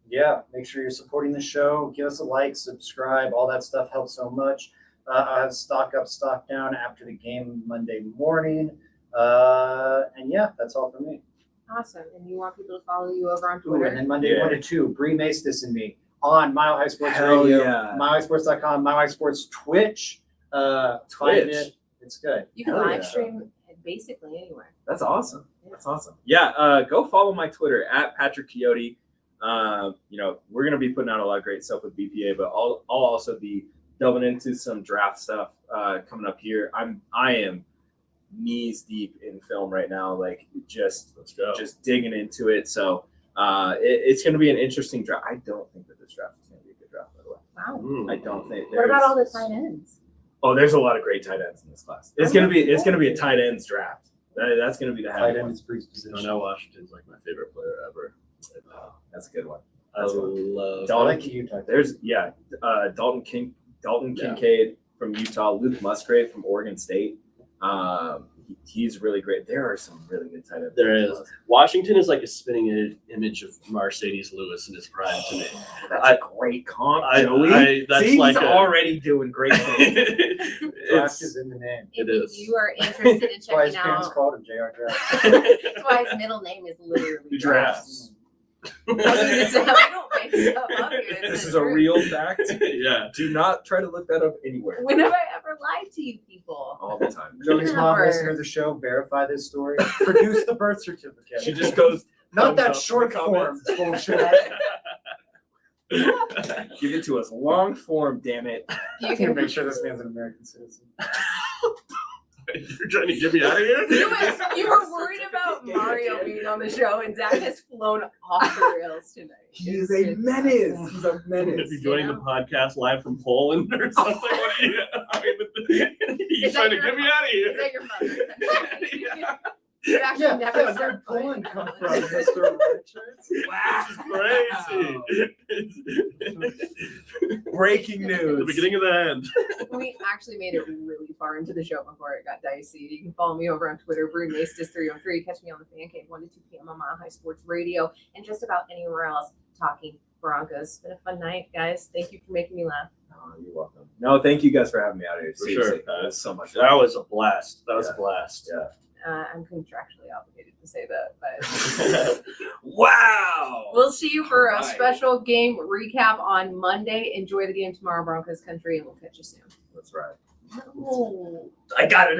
Yeah, make sure you're supporting the show. Give us a like, subscribe. All that stuff helps so much. I have stock up, stock down after the game Monday morning. And yeah, that's all for me. Awesome. And you want people to follow you over on Ooh, and Twitter? then Monday 1 to 2, Bree Maestas and me on Mile High Sports Hell Radio, yeah. milehighsports.com, Mile High Sports Twitch. Find it. It's good. You can Hell live yeah. stream basically anywhere. That's awesome. That's awesome. Yeah, go follow my Twitter at Patrick Coyote. We're gonna be putting out a lot of great stuff with BPA, but I'll also be delving into some draft stuff coming up here. I am knees deep in film right now, like just digging into it. So it's gonna be an interesting draft. I don't think that this draft is gonna be a good draft, by the way. Wow. I don't think. What about all the tight ends? Oh, there's a lot of great tight ends in this class. It's gonna be a tight ends draft. That's gonna be the Tight heavy end one. is Bree's position. I know Washington's like my favorite player ever. That's a good one. I love Dalton- I like you, Tucker. There's Dalton Kincaid from Utah, Luke Musgrave from Oregon State. He's really great. There are some really good tight ends. There is. Washington is like a spinning image of Mercedes Lewis in his prime to me. That's a great comp, I- Joey. that's See, like he's a- already doing great things. Draft It's is in the name. It If is. you are interested in That's why his checking parents out, called him JR Draft. that's why his middle name is literally Drafts. I mean, it's, I don't make stuff up here. It's This the is a truth. real fact. yeah. Do not try to look that up anywhere. When have I ever lied to you people? All the time. Joey's mom, Never. listener of the show, verify this story. Produce the birth certificate. She just goes, Not that thumbs up short in the form comments. bullshit. Give it to us. Long form, damn it. You I can can make sure this man's an American citizen. You're trying to get me out of here? You were worried about Mario being on the show, and Zach has flown off the rails tonight. He is a menace. He's a If menace. you're joining the podcast live from Poland or something, what are you? He's Is that trying to your get me mom? out of here. Is that your mother? Yeah. You actually Yeah, never where'd start Poland playing come that. from, Mr. Richards? Wow. Crazy. Breaking The news. beginning of the end. We actually made it really far into the show before it got dicey. You can follow me over on Twitter, BrewMastis303. Catch me on the Fan Cave 1 to 2 p.m. on Mile High Sports Radio and just about anywhere else talking Broncos. It's been a fun night, guys. Thank you for making me laugh. Oh, you're welcome. No, thank you guys for having me out here. For Seriously, sure. that was so much fun. That was a blast. That was a Yeah. blast. Yeah. I'm contractually obligated to say that, but Wow. we'll see you for a Alright. special game recap on Monday. Enjoy the game tomorrow, Broncos country, and we'll catch you soon. That's right. Oh. I got it in.